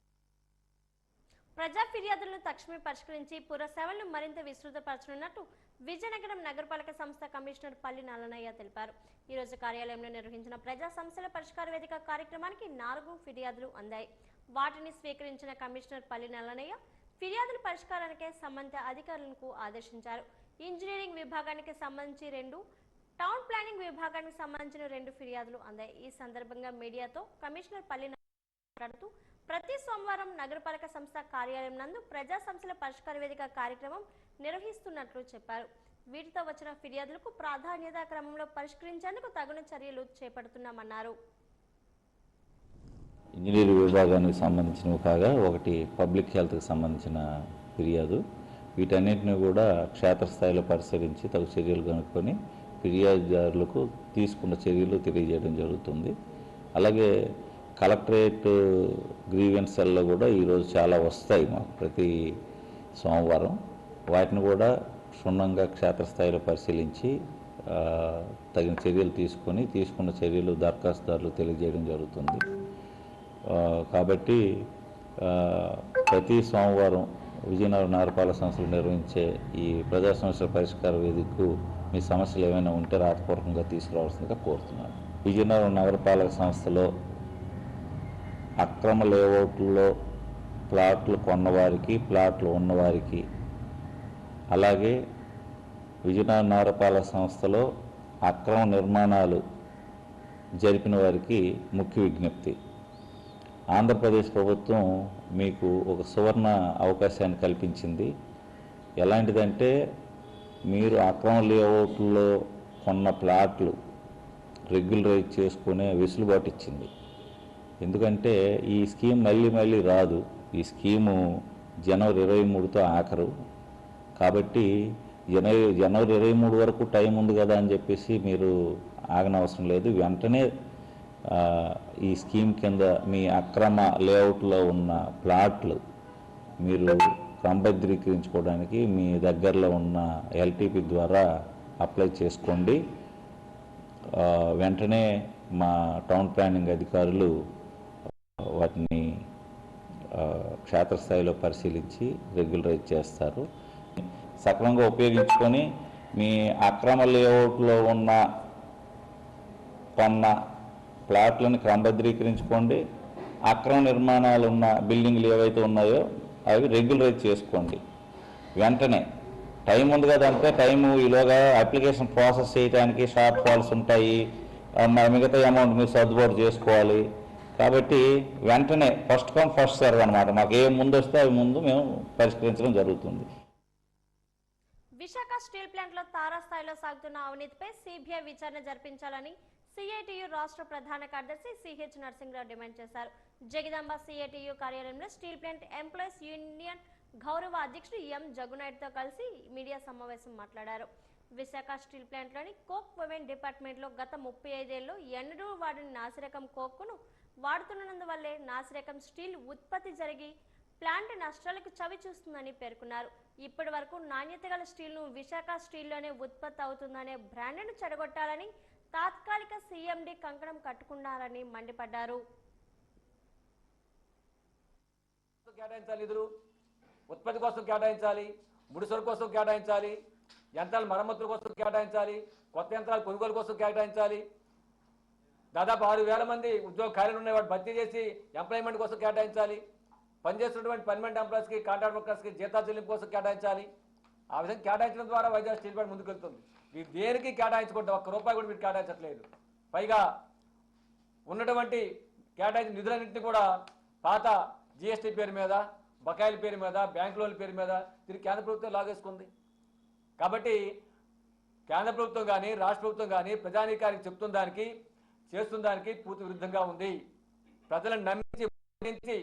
ప్రజా ఫిర్యాదులను తక్షణమే పరిష్కరించి పుర సేవలను మరింత విస్తృతపరచనున్నట్టు విజయనగరం నగరపాలక సంస్థ కమిషనర్ పల్లి నల్లనయ్య తెలిపారు. ఈ రోజు కార్యాలయంలో నిర్వహించిన ప్రజా సమస్యల పరిష్కార వేదిక కార్యక్రమానికి 4 ఫిర్యాదులు అందాయి. వాటిని స్వీకరించిన కమిషనర్ పల్లి నల్లనయ్య ఫిర్యాదుల పరిష్కారానికి సంబంధిత అధికారులకు ఆదేశించారు. ఇంజనీరింగ్ విభాగానికి సంబంధించి 2, టౌన్ ప్లానింగ్ విభాగానికి సంబంధించిన 2 ఫిర్యాదులు అందాయి. ఈ సందర్భంగా మీడియాతో కమిషనర్ పల్లి మాట్లాడుతూ ప్రతి సోమవారం నగరపాలక సంస్థ కార్యాలయం నందు ప్రజా సమస్యల పరిష్కార వేదిక కార్యక్రమం నిర్వహిస్తున్నట్లు చెప్పారు. వీటితో వచ్చిన ఫిర్యాదులకు ప్రాధాన్యత క్రమంలో పరిష్కరించేందుకు తగిన చర్యలు చేపడుతున్నామన్నారు. ఇంజనీరింగ్ విభాగానికి సంబంధించినవి కాగా ఒకటి పబ్లిక్ హెల్త్కి సంబంధించిన ఫిర్యాదు. వీటన్నిటిని కూడా క్షేత్రస్థాయిలో పరిశీలించి తగు చర్యలు కనుక్కొని ఫిర్యాదుదారులకు తీసుకున్న చర్యలు తెలియజేయడం జరుగుతుంది. అలాగే కలెక్టరేట్ గ్రీవెన్స్ సెల్లో కూడా ఈరోజు చాలా వస్తాయి మాకు ప్రతి సోమవారం. వాటిని కూడా క్షుణ్ణంగా క్షేత్రస్థాయిలో పరిశీలించి తగిన చర్యలు తీసుకున్న చర్యలు దరఖాస్తుదారులు తెలియజేయడం జరుగుతుంది. కాబట్టి ప్రతి సోమవారం విజయనగరం నగరపాలక సంస్థలు నిర్వహించే ఈ ప్రజా సమస్యల పరిష్కార వేదికకు మీ సమస్యలు ఏమైనా ఉంటే రాతపూర్వకంగా తీసుకురావాల్సిందిగా కోరుతున్నాను. విజయనగరం నగరపాలక సంస్థలో అక్రమ లేఅవుట్లో ప్లాట్లు కొన్నవారికి, ప్లాట్లు ఉన్నవారికి, అలాగే విజయనగరం నగరపాలక సంస్థలో అక్రమ నిర్మాణాలు జరిపిన వారికి ముఖ్య విజ్ఞప్తి. ఆంధ్రప్రదేశ్ ప్రభుత్వం మీకు ఒక సువర్ణ అవకాశాన్ని కల్పించింది. ఎలాంటిదంటే మీరు అక్రమ లేఅవుట్లో కొన్న ప్లాట్లు రెగ్యులరైజ్ చేసుకునే వెసులుబాటు ఇచ్చింది. ఎందుకంటే ఈ స్కీమ్ మళ్ళీ రాదు. ఈ స్కీము జనవరి 23తో ఆఖరు. కాబట్టి జనవరి 23 వరకు టైం ఉంది కదా అని చెప్పేసి మీరు ఆగనవసరం లేదు. వెంటనే ఈ స్కీమ్ కింద మీ అక్రమ లేఅవుట్లో ఉన్న ప్లాట్లు మీరు క్రమబద్ధీకరించుకోవడానికి మీ దగ్గరలో ఉన్న ఎల్టీపీ ద్వారా అప్లై చేసుకోండి. వెంటనే మా టౌన్ ప్లానింగ్ అధికారులు వాటిని క్షేత్రస్థాయిలో పరిశీలించి రెగ్యులరైజ్ చేస్తారు. సక్రమంగా ఉపయోగించుకొని మీ అక్రమ లేఅవుట్లో కొన్న ప్లాట్లను క్రమబద్ధీకరించుకోండి. అక్రమ నిర్మాణాలు ఉన్న బిల్డింగ్లు ఏవైతే ఉన్నాయో అవి రెగ్యులరైజ్ చేసుకోండి. వెంటనే టైం ఉంది కదంటే టైము ఈలోగా అప్లికేషన్ ప్రాసెస్ చేయడానికి షార్ట్ ఫాల్స్ ఉంటాయి. మిగతా అమౌంట్ మీరు సర్దుబాటు చేసుకోవాలి. కాబట్టి వెంటనే ఫస్ట్ కమ్ ఫస్ట్ సర్వ్ అనమాట. మాకు ఏ ముందు వస్తే అవి ముందు మేము పరిష్కరించడం జరుగుతుంది. విశాఖ స్టీల్ ప్లాంట్లో తారాస్థాయిలో సాగుతున్న అవినీతిపై సిబిఐ విచారణ జరిపించాలని సిఐటియు రాష్ట్ర ప్రధాన కార్యదర్శి సిహెచ్ నరసింహరావు డిమాండ్ చేశారు. జగదాంబ సిఐటియు కార్యాలయంలో స్టీల్ ప్లాంట్ ఎంప్లాయీస్ యూనియన్ గౌరవ అధ్యక్షుడు ఎం జగునాయుడుతో కలిసి మీడియా సమావేశం మాట్లాడారు. విశాఖ స్టీల్ ప్లాంట్లోని కోక్ ఉమెన్ డిపార్ట్మెంట్లో గత 35 ఏళ్లు ఎన్నడూ వాడిన నాసిరకం కోక్ను వాడుతున్నందువల్లే నాసిరకం స్టీల్ ఉత్పత్తి జరిగి ప్లాంట్ నష్టాలకు చవి చూస్తుందని పేర్కొన్నారు. ఇప్పటి వరకు నాణ్యత గల స్టీల్ను విశాఖ స్టీల్లోనే ఉత్పత్తి అవుతుందనే బ్రాండ్ను చెడగొట్టాలని తాత్కాలిక సీఎండీ కంకణం కట్టుకున్నారని మండిపడ్డారు. ఉత్పత్తి కోసం కేటాయించాలి, ముడిసరుకు కోసం కేటాయించాలి, యంత్రాల మరమ్మతుల కోసం కేటాయించాలి, కొత్త యంత్రాల కొనుగోలు కోసం కేటాయించాలి. దాదాపు 6,000 మంది ఉద్యోగ ఖాళీలు ఉన్నాయి, వాటి భర్తీ చేసి ఎంప్లాయ్మెంట్ కోసం కేటాయించాలి. పనిచేస్తున్నటువంటి పర్మనెంట్ ఎంప్లాయీస్కి, కాంట్రాక్ట్ వర్కర్స్కి జీతాలు చెల్లింపు కోసం కేటాయించాలి. ఆ విధంగా కేటాయించడం ద్వారా వైజాగ్ స్టీల్ ప్లాంట్ ముందుకెళ్తుంది. మీరు దేనికి కేటాయించుకుంటే ₹1 కూడా మీరు కేటాయించట్లేదు. పైగా ఉన్నటువంటి కేటాయించిన నిధులన్నింటినీ కూడా పాత జిఎస్టీ పేరు మీద, బకాయిల పేరు మీద, బ్యాంక్ లోన్ల పేరు మీద తిరిగి కేంద్ర ప్రభుత్వం లాగేసుకుంది. కాబట్టి కేంద్ర ప్రభుత్వం కానీ రాష్ట్ర ప్రభుత్వం కానీ ప్రజానీకానికి చెప్తున్న దానికి చేస్తున్న దానికి పూర్తి విరుద్ధంగా ఉంది. ప్రజలను నమ్మించి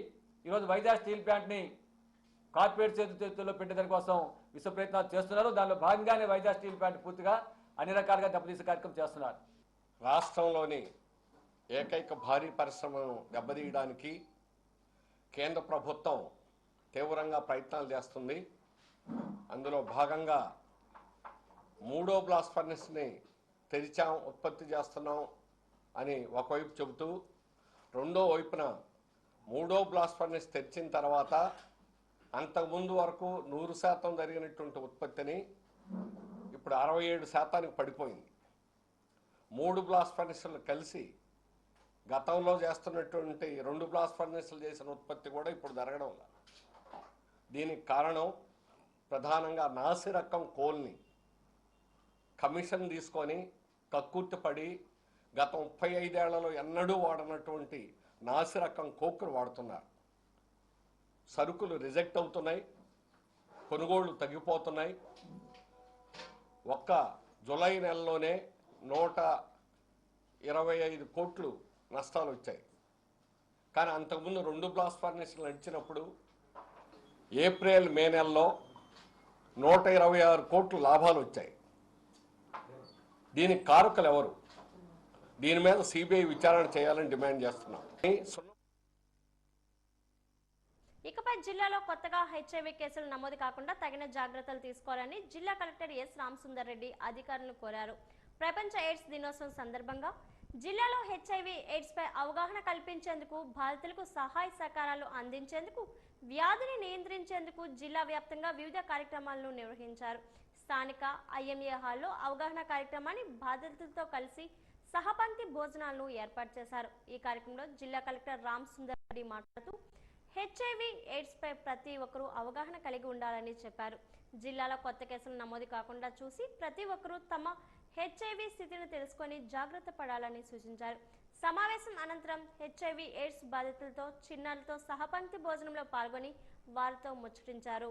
ఈరోజు వైజాగ్ స్టీల్ ప్లాంట్ని కార్పొరేట్ చేతుల్లో పెట్టేదాని కోసం విశ్వ ప్రయత్నాలు చేస్తున్నారు. దానిలో భాగంగానే వైజాగ్ స్టీల్ ప్లాంట్ పూర్తిగా అన్ని రకాలుగా దెబ్బతీసే కార్యక్రమం చేస్తున్నారు. రాష్ట్రంలోని ఏకైక భారీ పరిశ్రమను దెబ్బతీయడానికి కేంద్ర ప్రభుత్వం తీవ్రంగా ప్రయత్నాలు చేస్తుంది. అందులో భాగంగా 3వ బ్లాస్ట్ ఫర్నెస్ని తెరిచాం, ఉత్పత్తి చేస్తున్నాం అని ఒకవైపు చెబుతూ, రెండో వైపున 3వ బ్లాస్ట్ ఫర్నెస్ తెరిచిన తర్వాత అంతకుముందు వరకు 100% జరిగినటువంటి ఉత్పత్తిని ఇప్పుడు 67% పడిపోయింది. 3 బ్లాస్ట్ ఫర్నెస్లు కలిసి గతంలో చేస్తున్నటువంటి 2 బ్లాస్ట్ ఫర్నెస్లు చేసిన ఉత్పత్తి కూడా ఇప్పుడు జరగడం లేదు. దీనికి కారణం ప్రధానంగా నాసి రకం కోల్ని కమిషన్ తీసుకొని కక్కుర్తిపడి గత 35 ఏళ్లలో ఎన్నడూ వాడనటువంటి నాసి రకం కోక్ను వాడుతున్నారు. సరుకులు రిజెక్ట్ అవుతున్నాయి, కొనుగోళ్లు తగ్గిపోతున్నాయి. ఒక్క జూలై నెలలోనే 125 కోట్లు నష్టాలు వచ్చాయి. కానీ అంతకుముందు 2 బ్లాస్ట్ ఫర్నెస్లు నడిచినప్పుడు ఏప్రిల్ మే నెలలో 126 కోట్లు లాభాలు వచ్చాయి. దీనికి కారకులు ఎవరు? దీని మీద సిబిఐ విచారణ చేయాలని డిమాండ్ చేస్తున్నాం. ఇకపై జిల్లాలో కొత్తగా హెచ్ఐవి కేసులు నమోదు కాకుండా తగిన జాగ్రత్తలు తీసుకోవాలని జిల్లా కలెక్టర్ ఎస్ రామసుందర్ రెడ్డి అధికారులను కోరారు. ప్రపంచ ఎయిడ్స్ దినోత్సవం సందర్భంగా జిల్లాలో హెచ్ఐవి ఎయిడ్స్ పై అవగాహన కల్పించేందుకు, బాధితులకు సహాయ సహకారాలు అందించేందుకు, వ్యాధిని నియంత్రించేందుకు జిల్లా వ్యాప్తంగా వివిధ కార్యక్రమాలను నిర్వహించారు. స్థానిక ఐఎంఏ హాల్లో అవగాహన కార్యక్రమాన్ని బాధితులతో కలిసి సహపంక్తి భోజనాలను ఏర్పాటు చేశారు. ఈ కార్యక్రమంలో జిల్లా కలెక్టర్ రామసుందర్ రెడ్డి మాట్లాడుతూ హెచ్ఐవి ఎయిడ్స్ పై ప్రతి ఒక్కరూ అవగాహన కలిగి ఉండాలని చెప్పారు. జిల్లాలో కొత్త కేసులు నమోదు కాకుండా చూసి ప్రతి ఒక్కరూ తమ హెచ్ఐవి స్థితిని తెలుసుకొని జాగ్రత్త పడాలని సూచించారు. సమావేశం అనంతరం హెచ్ఐవి ఎయిడ్స్ బాధితులతో, చిన్నారులతో సహపంక్తి భోజనంలో పాల్గొని వారితో ముచ్చటించారు.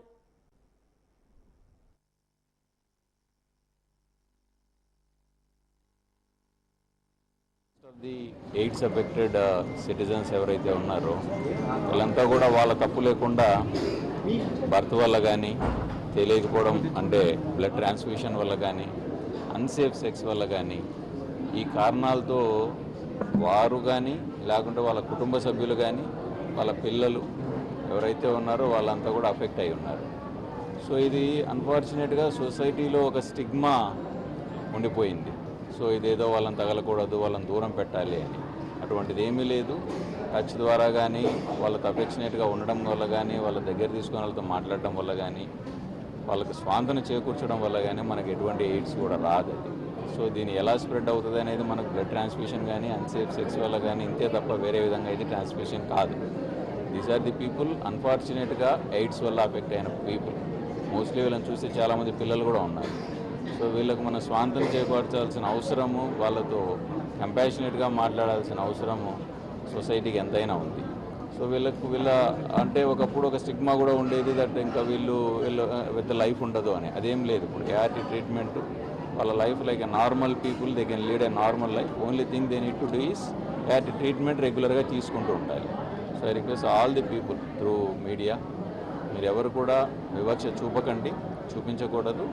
ది ఎయిడ్స్ ఎఫెక్టెడ్ సిటిజన్స్ ఎవరైతే ఉన్నారో వీళ్ళంతా కూడా వాళ్ళ తప్పు లేకుండా బర్త్ వల్ల కానీ, తెలియకపోవడం అంటే బ్లడ్ ట్రాన్స్ఫ్యూషన్ వల్ల కానీ, అన్సేఫ్ సెక్స్ వల్ల కానీ, ఈ కారణాలతో వారు కానీ లేకుంటే వాళ్ళ కుటుంబ సభ్యులు కానీ, వాళ్ళ పిల్లలు ఎవరైతే ఉన్నారో వాళ్ళంతా కూడా అఫెక్ట్ అయి ఉన్నారు. సో ఇది అన్ఫార్చునేట్గా సొసైటీలో ఒక స్టిగ్మా ఉండిపోయింది. సో ఇదేదో వాళ్ళని తగలకూడదు, వాళ్ళని దూరం పెట్టాలి అని. అటువంటిది ఏమీ లేదు. టచ్ ద్వారా కానీ, వాళ్ళతో అఫెక్షనేట్గా ఉండడం వల్ల కానీ, వాళ్ళ దగ్గర తీసుకుని వాళ్ళతో మాట్లాడడం వల్ల కానీ, వాళ్ళకి స్వాంతన చేకూర్చడం వల్ల కానీ మనకి ఎటువంటి ఎయిడ్స్ కూడా రాదు. అది సో దీన్ని ఎలా స్ప్రెడ్ అవుతుంది అనేది మనకు బ్లడ్ ట్రాన్స్ఫ్యూషన్ కానీ, అన్సేఫ్ సెక్స్ వల్ల కానీ, ఇంతే తప్ప వేరే విధంగా అయితే ట్రాన్స్ఫ్యూషన్ కాదు. దీస్ ఆర్ ది పీపుల్ అన్ఫార్చునేట్గా ఎయిడ్స్ వల్ల అఫెక్ట్ అయిన పీపుల్. మోస్ట్లీ వీళ్ళని చూస్తే చాలామంది పిల్లలు కూడా ఉన్నారు. సో వీళ్ళకు మనం స్వాంతం చేకూర్చాల్సిన అవసరము, వాళ్ళతో కంపాషనేట్గా మాట్లాడాల్సిన అవసరము సొసైటీకి ఎంతైనా ఉంది. సో వీళ్ళ అంటే ఒకప్పుడు ఒక స్టిగ్మా కూడా ఉండేది దట్ ఇంకా వీళ్ళు విత్ లైఫ్ ఉండదు అని. అదేం లేదు. ఇప్పుడు ఏఆర్టీ ట్రీట్మెంట్ వాళ్ళ life like a normal people, they can lead a normal life. Only thing they need to do is ART treatment రెగ్యులర్గా తీసుకుంటూ ఉండాలి. So I request all the people through media, మీరు ఎవరు కూడా వివక్ష చూపించకూడదు.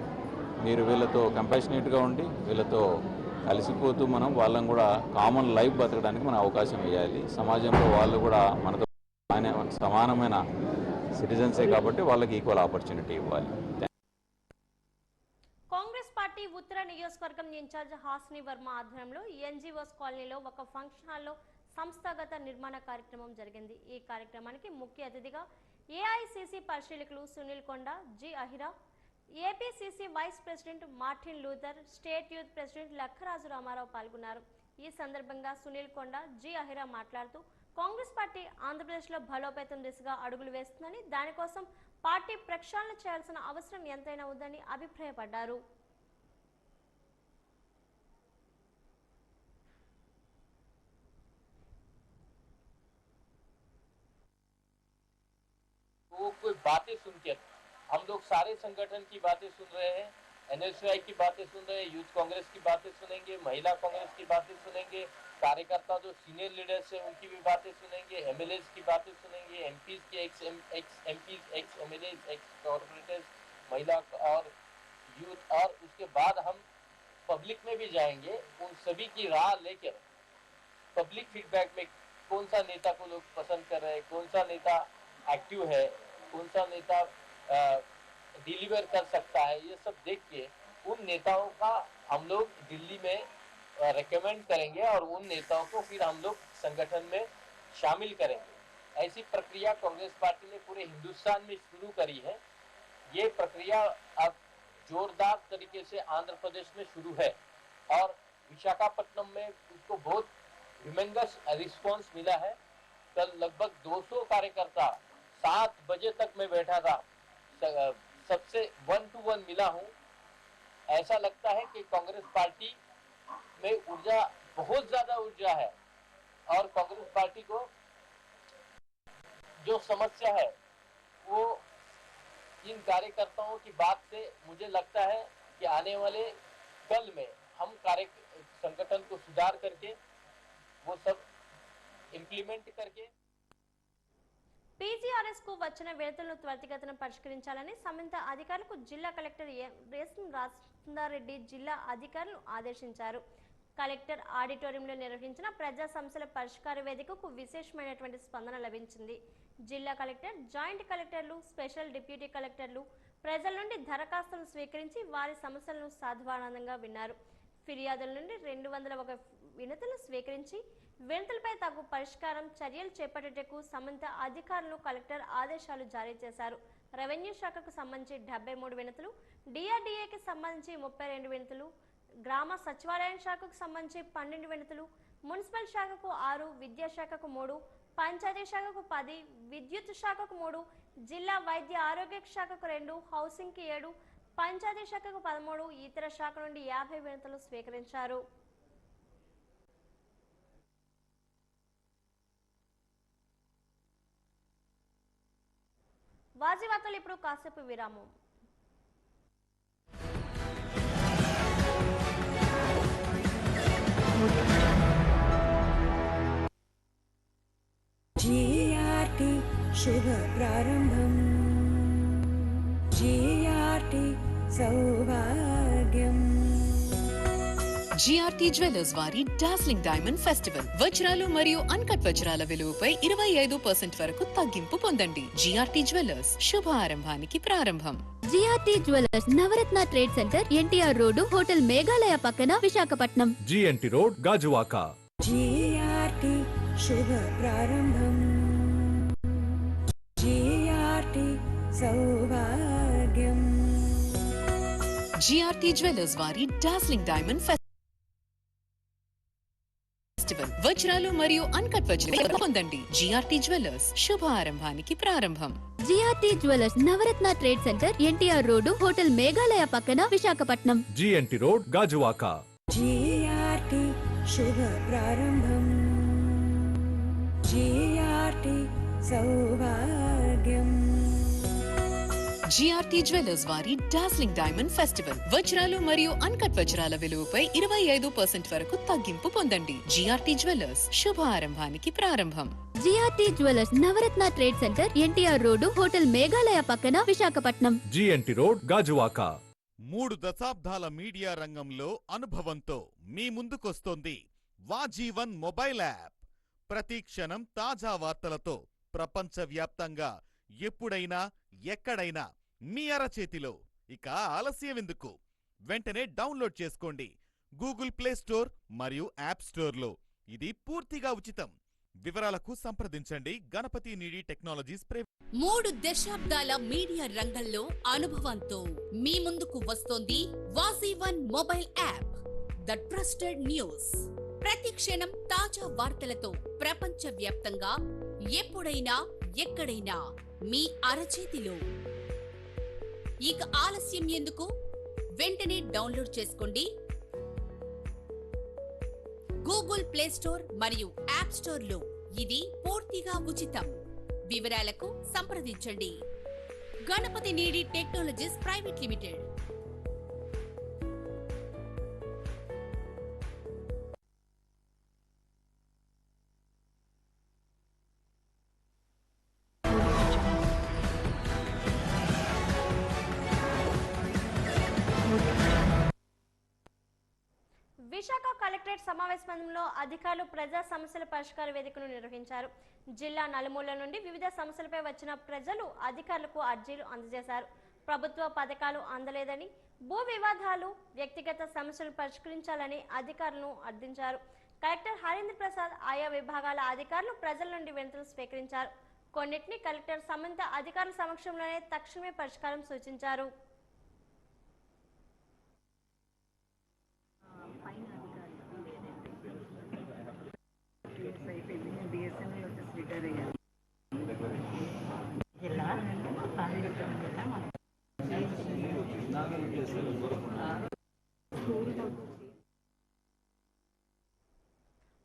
మీరు వీళ్ళతో కంపాషనేట్గా ఉండి వీళ్ళతో కలిసిపోతూ మనం వాళ్ళని కూడా కామన్ లైఫ్ బతకడానికి మనం అవకాశం ఇవ్వాలి. సమాజంలో వాళ్ళు కూడా మనతో సమానమైన సిటిజన్సే కాబట్టి వాళ్ళకి ఈక్వల్ ఆపర్చునిటీ ఇవ్వాలి. కాంగ్రెస్ పార్టీ ఉత్తర నియోజకవర్గం ఇన్ఛార్జ్ హాస్ని వర్మ ఆధ్వర్యంలో ఎన్జీఓస్ కాలనీలో ఒక ఫంక్షన్ హాల్లో సంస్థాగత నిర్మాణ కార్యక్రమం జరిగింది. ఈ కార్యక్రమానికి ముఖ్య అతిథిగా ఏఐసిసి పరిశీలకులు Sunil Konda, G Ahira, APCC vice president Martin Luther, state youth president Lakkaraju Ramarao పాల్గొన్నారు. ఈ సందర్భంగా సునీల్ కొండ, జి అహిరా మాట్లాడుతూ కాంగ్రెస్ పార్టీ ఆంధ్రప్రదేశ్లో బలోపేతం దిశగా అడుగులు వేస్తుందని, దానికోసం పార్టీ ప్రక్షాళన చేయాల్సిన అవసరం ఎంతైనా ఉందని అభిప్రాయపడ్డారు. हम लोग सारे संगठन की बातें सुन रहे हैं, एनएसयूआई की बातें सुन रहे हैं, यूथ कांग्रेस की बातें सुनेंगे, महिला कांग्रेस की बातें सुनेंगे, कार्यकर्ता जो सीनियर लीडर्स हैं उनकी भी बातें सुनेंगे, एमएलएस की बातें सुनेंगे, एमपीज के एक्स एमएलएस, एक्स कॉर्पोरेटर्स, महिला और यूथ, और उसके बाद हम पब्लिक में भी जाएंगे. उन सभी की राह लेकर पब्लिक फीडबैक में कौन सा नेता को लोग पसंद कर रहे हैं, कौन सा नेता एक्टिव है, कौन सा नेता डिलीवर कर सकता है, ये सब देख के उन नेताओं का हम लोग दिल्ली में रेकमेंड करेंगे और उन नेताओं को फिर हम लोग संगठन में शामिल करेंगे. ऐसी प्रक्रिया कांग्रेस पार्टी ने पूरे हिंदुस्तान में शुरू करी है. ये प्रक्रिया अब जोरदार तरीके से आंध्र प्रदेश में शुरू है और विशाखापट्टनम में उसको बहुत ह्यूमेंगस रिस्पॉन्स मिला है. कल लगभग 200 कार्यकर्ता 7 बजे तक मैं बैठा था, सबसे 1-to-1 मिला हूं. ऐसा लगता है कि कांग्रेस पार्टी में ऊर्जा, बहुत ज्यादा ऊर्जा है और कांग्रेस पार्टी को जो समस्या है वो इन कार्यकर्ताओं की बात से मुझे लगता है कि आने वाले कल में हम संगठन को सुधार करके वो सब इंप्लीमेंट करके పీజీఆర్ఎస్ కు వచ్చిన వినతులను త్వరితగతిన పరిష్కరించాలని సంబంధిత అధికారులకు జిల్లా కలెక్టర్ ఎస్ రాజేందర్రెడ్డి జిల్లా అధికారులను ఆదేశించారు. కలెక్టర్ ఆడిటోరియంలో నిర్వహించిన ప్రజా సమస్యల పరిష్కార వేదికకు విశేషమైనటువంటి స్పందన లభించింది. జిల్లా కలెక్టర్, జాయింట్ కలెక్టర్లు, స్పెషల్ డిప్యూటీ కలెక్టర్లు ప్రజల నుండి దరఖాస్తులను స్వీకరించి వారి సమస్యలను సాధారణంగా విన్నారు. ఫిర్యాదుల నుండి 201 వినతులు స్వీకరించి వినతులపై తగు పరిష్కారం చర్యలు చేపట్టేందుకు సంబంధిత అధికారులను కలెక్టర్ ఆదేశాలు జారీ చేశారు. రెవెన్యూ శాఖకు సంబంధించి 73 వినతులు, డిఆర్డీఏకి సంబంధించి 32 వినతులు, గ్రామ సచివాలయం శాఖకు సంబంధించి 12 వినతులు, మున్సిపల్ శాఖకు 6, విద్యాశాఖకు 3, పంచాయతీ శాఖకు 10, విద్యుత్ శాఖకు 3, జిల్లా వైద్య ఆరోగ్య శాఖకు 2, హౌసింగ్ కి 7, పంచాయతీ శాఖకు 13, ఇతర శాఖ నుండి 50 వినతులు స్వీకరించారు. వాజీవార్తలు ఇప్పుడు కాసేపు విరామం. జీఆర్టీ శుభ ప్రారంభం, జీఆర్టీ సౌభాగ్యం. జిఆర్టీ జ్యువెలర్స్ వారి డార్స్లింగ్ డైమండ్ ఫెస్టివల్ వజ్రాలు మరియు అన్కట్ వజ్రాల విలువపై 25% వరకు తగ్గింపు పొందండి. జిఆర్టీ జ్యువెలర్స్ శుభ ఆరంభానికి ప్రారంభం. GRT jewellers Navaratna trade centre, NTR road, hotel Meghalaya పక్కన, Visakhapatnam. GNT road, Gajuwaka. GRT శుభ ప్రారంభం, జీఆర్టీ సౌభాగ్యం. జిఆర్టీ జ్యువెలర్స్ వారి డార్స్లింగ్ డైమండ్ ఫెస్టివల్ వజ్రాలు మరియు అన్కట్ వజ్రాలు పొందండి. జిఆర్టీ జ్యువెలర్స్ శుభ ఆరంభానికి ప్రారంభం. GRT jewellers Navaratna trade centre, NTR road, hotel Meghalaya పక్కన, Visakhapatnam. GNT road, Gajuwaka. GRT శుభ ప్రారంభం, జీఆర్టీ సౌభాగ్యం. జిఆర్టీ జ్యువెలర్స్ వారి డార్స్లింగ్ డైమండ్ ఫెస్టివల్ వజ్రాలు మరియు అన్కట్ వజ్రాల విలువపై 25% వరకు తగ్గింపు పొందండి. జిఆర్టీ జ్యువెలర్స్ శుభ ఆరంభానికి ప్రారంభం. GRT jewellers Navaratna trade centre, NTR road, hotel Meghalaya పక్కన, విశాఖపట్నం. GNT road, Gajuwaka. 3 దశాబ్దాల మీడియా రంగంలో అనుభవంతో మీ ముందుకొస్తోంది వాజీవన్ మొబైల్ యాప్. ప్రతి క్షణం తాజా వార్తలతో ప్రపంచవ్యాప్తంగా ఎప్పుడైనా ఎక్కడైనా మీ అరచేతిలో. ఇక ఆలస్యమెందుకు? వెంటనే డౌన్లోడ్ చేసుకోండి గూగుల్ ప్లే స్టోర్ మరియు యాప్ స్టోర్లో. ఇది పూర్తిగా ఉచితం. వివరాలకు సంప్రదించండి గణపతి నీడి టెక్నాలజీస్. 3 దశాబ్దాల మీడియా రంగంలో అనుభవంతో మీ ముందుకు వస్తోంది వాజీవన్ mobile app, the trusted news. ప్రతి క్షణం తాజా వార్తలతో ప్రపంచవ్యాప్తంగా ఎప్పుడైనా ఎక్కడైనా మీ అరచేతిలో. ఇక ఆలస్యం ఎందుకు? వెంటనే డౌన్లోడ్ చేసుకోండి గూగుల్ ప్లే స్టోర్ మరియు యాప్ స్టోర్లో. ఇది పూర్తిగా ఉచితం. వివరాలకు సంప్రదించండి Ganapathi Needi technologies private limited. Visakha collectorate సమావేశ మందిరంలో అధికారులు ప్రజా సమస్యల పరిష్కార వేదికను నిర్వహించారు. జిల్లా నలుమూలల నుండి వివిధ సమస్యలపై వచ్చిన ప్రజలు అధికారులకు అర్జీలు అందజేశారు. ప్రభుత్వ పథకాలు అందలేదని, భూ వివాదాలు, వ్యక్తిగత సమస్యలు పరిష్కరించాలని అధికారులను అర్థించారు. కలెక్టర్ హరీంద్ర ప్రసాద్ ఆయా విభాగాల అధికారులు ప్రజల నుండి వినతులు స్వీకరించారు. కొన్నిటిని కలెక్టర్ సంబంధిత అధికారుల సమక్షంలోనే తక్షణమే పరిష్కారం సూచించారు.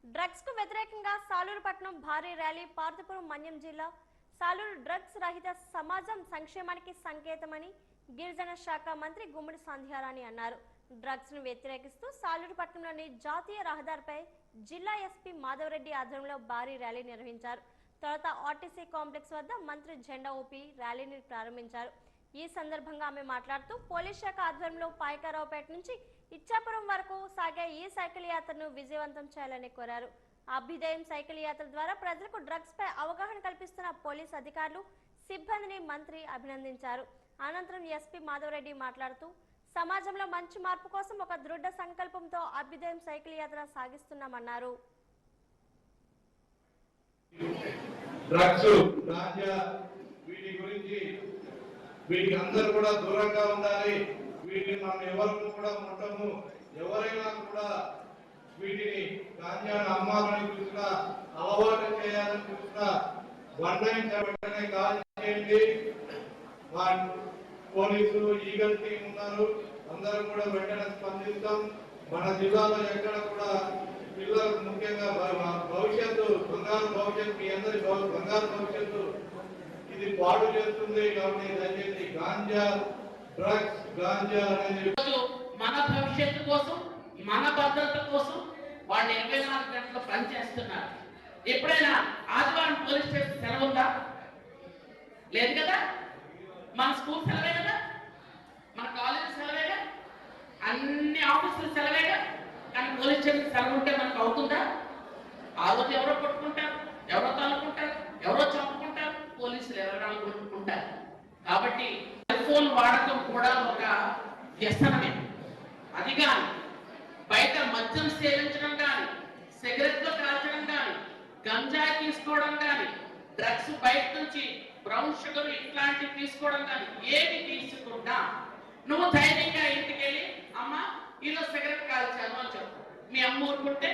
డ్రగ్స్ కు వ్యతిరేకంగా సాలూరుపట్నం భారీ ర్యాలీ. పార్వతీపురం మన్యం జిల్లా సాలూరు డ్రగ్స్ రహిత సమాజం సంక్షేమానికి సంకేతమని గిరిజన శాఖ మంత్రి గుమ్మడి సంధ్యారాణి అన్నారు. డ్రగ్స్ ను వ్యతిరేకిస్తూ సాలూరుపట్నంలోని జాతీయ రహదారిపై జిల్లా ఎస్పీ మాధవరెడ్డి ఆధ్వర్యంలో భారీ ర్యాలీ నిర్వహించారు. తర్వాత ఆర్టీసీ కాంప్లెక్స్ వద్ద మంత్రి జెండా ఊపి ర్యాలీని ప్రారంభించారు. ఈ సందర్భంగా ఆమె మాట్లాడుతూ పోలీస్ శాఖ ఆధ్వర్యంలో పాయకారావుపేట నుంచి ఇచ్చాపురం వరకు సాగే ఈ సైకిల్ యాత్రను విజయవంతం చేయాలని కోరారు. అభ్యుదయం సైకిల్ యాత్ర ద్వారా ప్రజలకు డ్రగ్స్ పై అవగాహన కల్పిస్తున్న పోలీస్ అధికారులు సిబ్బందిని మంత్రి అభినందించారు. అనంతరం ఎస్పీ మాధవరెడ్డి మాట్లాడుతూ సమాజంలో మంచి మార్పు కోసం ఒక దృఢ సంకల్పంతో అభ్యుదయం సైకిల్ యాత్ర సాగిస్తున్నామన్నారు. వీటికి అందరూ కూడా దూరంగా ఉండాలి. వీటిని మనం ఎవరికి కూడా ముట్టము. ఎవరైనా కూడా వీటిని గాంజాను అమ్మాలని చూసినా, అలవాటు చేయాలని చూసినా 197 కాల్ చేయండి. మా పోలీసులు ఈగల్ టీం ఉన్నారు, అందరూ కూడా వెంటనే స్పందిస్తాం. మన జిల్లాలో ఎక్కడ కూడా పిల్లలకు ముఖ్యంగా భవిష్యత్తు, బంగారు భవిష్యత్తు, మీ అందరి బంగారు భవిష్యత్తు ఇది పాడు చేస్తుంది. కాబట్టి దయచేసి గాంజా, డ్రగ్స్, గాంజా అనేది మన భవిష్యత్తు కోసం, మన భద్రత కోసం వాళ్ళు 24 గంటలు పనిచేస్తున్నారు. ఎప్పుడైనా ఆదివారం పోలీస్ స్టేషన్ సెలవు ఉందా? లేదు కదా. మన స్కూల్ సెలవే కదా, మన కాలేజీ సెలవేగా, అన్ని ఆఫీసులు సెలవేగా. కానీ పోలీస్ స్టేషన్ సెలవు ఉంటే మనకు అవుతుందా? ఆ రోజు ఎవరో కొట్టుకుంటారు, ఎవరో తనుకుంటారు, ఎవరో చంపుకుంటారు, పోలీసులు ఎవరైనా కొట్టుకుంటారు. కాబట్టి సెల్ ఫోన్ వాడకం కూడా ఒక వ్యసనమే. అది కానీ బయట మద్యం సేవించడం కానీ, సిగరెట్లు కాల్చడం కానీ, గంజాయి తీసుకోవడం కానీ, డ్రగ్స్ బయట నుంచి బ్రౌన్ షుగర్ ఇట్లాంటివి తీసుకోవడం కానీ ఏది తీసుకుంటా నువ్వు ధైర్యంగా ఇంటికి వెళ్ళి అమ్మ ఈరోజు సిగరెట్ కాల్చాను అని చెప్పు. మీ అమ్మ ఊరుకుంటే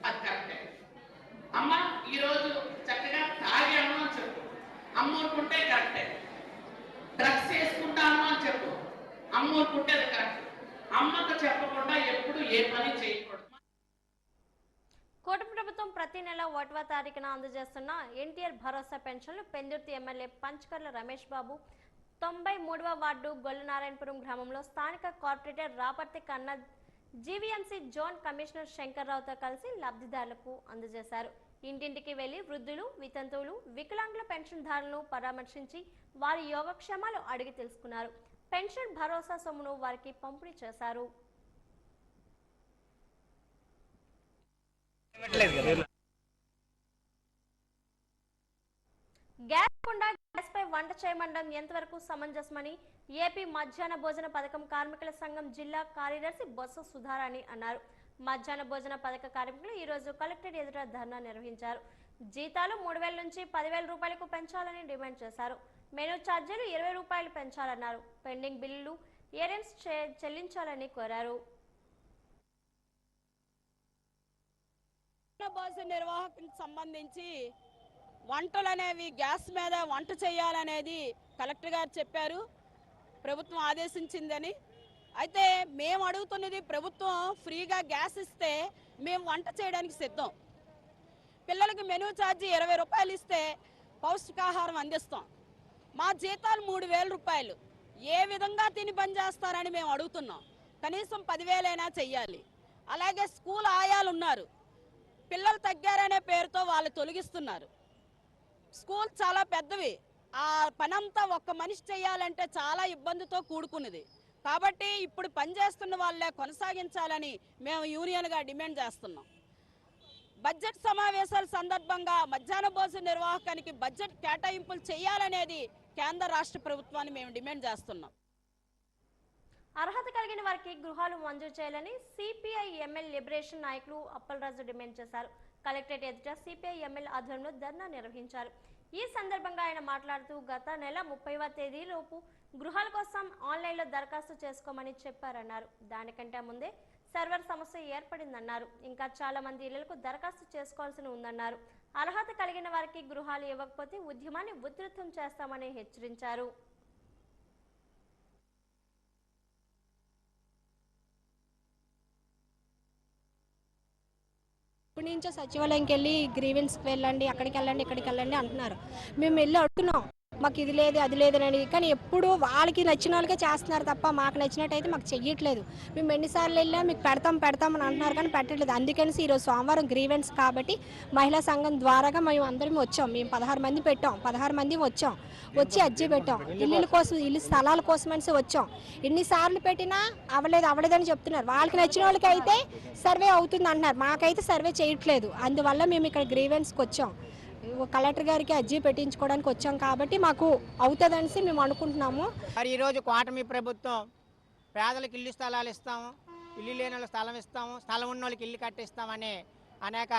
అది కరెక్టే. అమ్మ ఈరోజు చక్కగా తాగాను అని చెప్పు, అమ్మ ఊరుకుంటే కరెక్టే. డ్రగ్స్ వేసుకుంటాను అని చెప్పు, అమ్మ ఊరుకుంటే అది కరెక్ట్. అమ్మకు చెప్పకుండా ఎప్పుడు ఏ పని చేయకూడదు. కూటమి ప్రభుత్వం ప్రతి నెల 1వ తారీఖున అందజేస్తున్న ఎన్టీఆర్ భరోసా పెన్షన్లు పెందుర్తి ఎమ్మెల్యే పంచకర్ల రమేష్ బాబు 93వ వార్డు గొల్లనారాయణపురం గ్రామంలో స్థానిక కార్పొరేటర్ రాపర్తి కన్న జీవీఎంసీ జోన్ కమిషనర్ శంకర్రావుతో కలిసి లబ్ధిదారులకు అందజేశారు. ఇంటింటికి వెళ్లి వృద్ధులు, వితంతువులు, వికలాంగుల పెన్షన్దారులను పరామర్శించి వారి యోగక్షేమాలు అడిగి తెలుసుకున్నారు. పెన్షన్ భరోసా సొమ్మును వారికి పంపిణీ చేశారు. గ్యాస్ కుండా గ్యాస్ పై వంట చేయమండం ఎంతవరకు సమంజసమని ఏపీ మధ్యాహ్న భోజన పథకం కార్మికుల సంఘం జిల్లా కార్యదర్శి బొత్స సుధారాణి అన్నారు. మధ్యాహ్న భోజన పథక కార్మికులు ఈ రోజు కలెక్టరేట్ ఎదుట ధర్నా నిర్వహించారు. జీతాలు 3,000 నుంచి 10,000 రూపాయలకు పెంచాలని డిమాండ్ చేశారు. మెనూ ఛార్జీలు 20 రూపాయలు పెంచాలన్నారు. పెండింగ్ బిల్లులు ఏరియన్స్ చెల్లించాలని కోరారు. భోజన నిర్వాహకులకు సంబంధించి వంటలు అనేవి గ్యాస్ మీద వంట చేయాలనేది కలెక్టర్ గారు చెప్పారు, ప్రభుత్వం ఆదేశించిందని. అయితే మేము అడుగుతున్నది, ప్రభుత్వం ఫ్రీగా గ్యాస్ ఇస్తే మేము వంట చేయడానికి సిద్ధం. పిల్లలకి మెనూ ఛార్జీ 20 రూపాయలు ఇస్తే పౌష్టికాహారం అందిస్తాం. మా జీతాలు 3,000 రూపాయలు. ఏ విధంగా తిని పని చేస్తారని మేము అడుగుతున్నాం. కనీసం 10,000 అయినా చెయ్యాలి. అలాగే స్కూల్ ఆయాలు ఉన్నారు, పిల్లలు తగ్గారనే పేరుతో వాళ్ళు తొలగిస్తున్నారు. స్కూల్ చాలా పెద్దవి, ఆ పనంతా ఒక్క మనిషి చేయాలంటే చాలా ఇబ్బందితో కూడుకున్నది. కాబట్టి ఇప్పుడు పనిచేస్తున్న వాళ్ళే కొనసాగించాలని మేము యూనియన్గా డిమాండ్ చేస్తున్నాం. బడ్జెట్ సమావేశాల సందర్భంగా మధ్యాహ్న భోజన నిర్వాహకానికి బడ్జెట్ కేటాయింపులు చేయాలనేది కేంద్ర రాష్ట్ర ప్రభుత్వాన్ని మేము డిమాండ్ చేస్తున్నాం. అర్హత కలిగిన వారికి గృహాలు మంజూరు చేయాలని సిపిఐ ఎంఎల్ లిబరేషన్ నాయకులు అప్పలరాజు డిమాండ్ చేశారు. కలెక్టరేట్ ఎదుట సిపిఐ ఎంఎల్ ఆధ్వర్యంలో ధర్నా నిర్వహించారు. ఈ సందర్భంగా ఆయన మాట్లాడుతూ గత నెల 30వ తేదీలోపు గృహాల కోసం ఆన్లైన్లో దరఖాస్తు చేసుకోమని చెప్పారన్నారు. దానికంటే ముందే సర్వర్ సమస్య ఏర్పడిందన్నారు. ఇంకా చాలా మంది ఇళ్లకు దరఖాస్తు చేసుకోవాల్సి ఉందన్నారు. అర్హత కలిగిన వారికి గృహాలు ఇవ్వకపోతే ఉద్యమాన్ని ఉధృతం చేస్తామని హెచ్చరించారు. ఇప్పటి నుంచో సచివాలయంకి వెళ్ళి గ్రీవెన్స్కి వెళ్ళండి, అక్కడికి వెళ్ళండి, ఇక్కడికి వెళ్ళండి అంటున్నారు. మేము వెళ్ళి అడుగుతున్నాం, మాకు ఇది లేదు అది లేదని, కానీ ఎప్పుడు వాళ్ళకి నచ్చిన వాళ్ళకే చేస్తున్నారు తప్ప మాకు నచ్చినట్టయితే మాకు చెయ్యట్లేదు. మేము ఎన్నిసార్లు వెళ్ళా మీకు పెడతామని అంటున్నారు కానీ పెట్టట్లేదు. అందుకని ఈరోజు సోమవారం గ్రీవెన్స్ కాబట్టి మహిళా సంఘం ద్వారాగా మేము అందరం వచ్చాం. మేము 16 మంది పెట్టాం, 16 మంది వచ్చి అర్జీ పెట్టాం. ఇల్లు కోసం, ఇల్లు స్థలాల కోసం అనేసి వచ్చాం. ఎన్నిసార్లు పెట్టినా అవ్వలేదని చెప్తున్నారు. వాళ్ళకి నచ్చిన వాళ్ళకి అయితే సర్వే అవుతుంది అంటున్నారు, మాకైతే సర్వే చేయట్లేదు. అందువల్ల మేము ఇక్కడ గ్రీవెన్స్కి వచ్చాం. కలెక్టర్ గారికి అర్జీ పెట్టించుకోవడానికి వచ్చాం కాబట్టి మాకు అవుతుందనేసి మేము అనుకుంటున్నాము. మరి ఈరోజు కూటమి ప్రభుత్వం పేదలకు ఇల్లు స్థలాలు ఇస్తాము, ఇల్లు లేని వాళ్ళకి స్థలం ఇస్తాము, స్థలం ఉన్న వాళ్ళకి ఇల్లు కట్టిస్తామని అనేక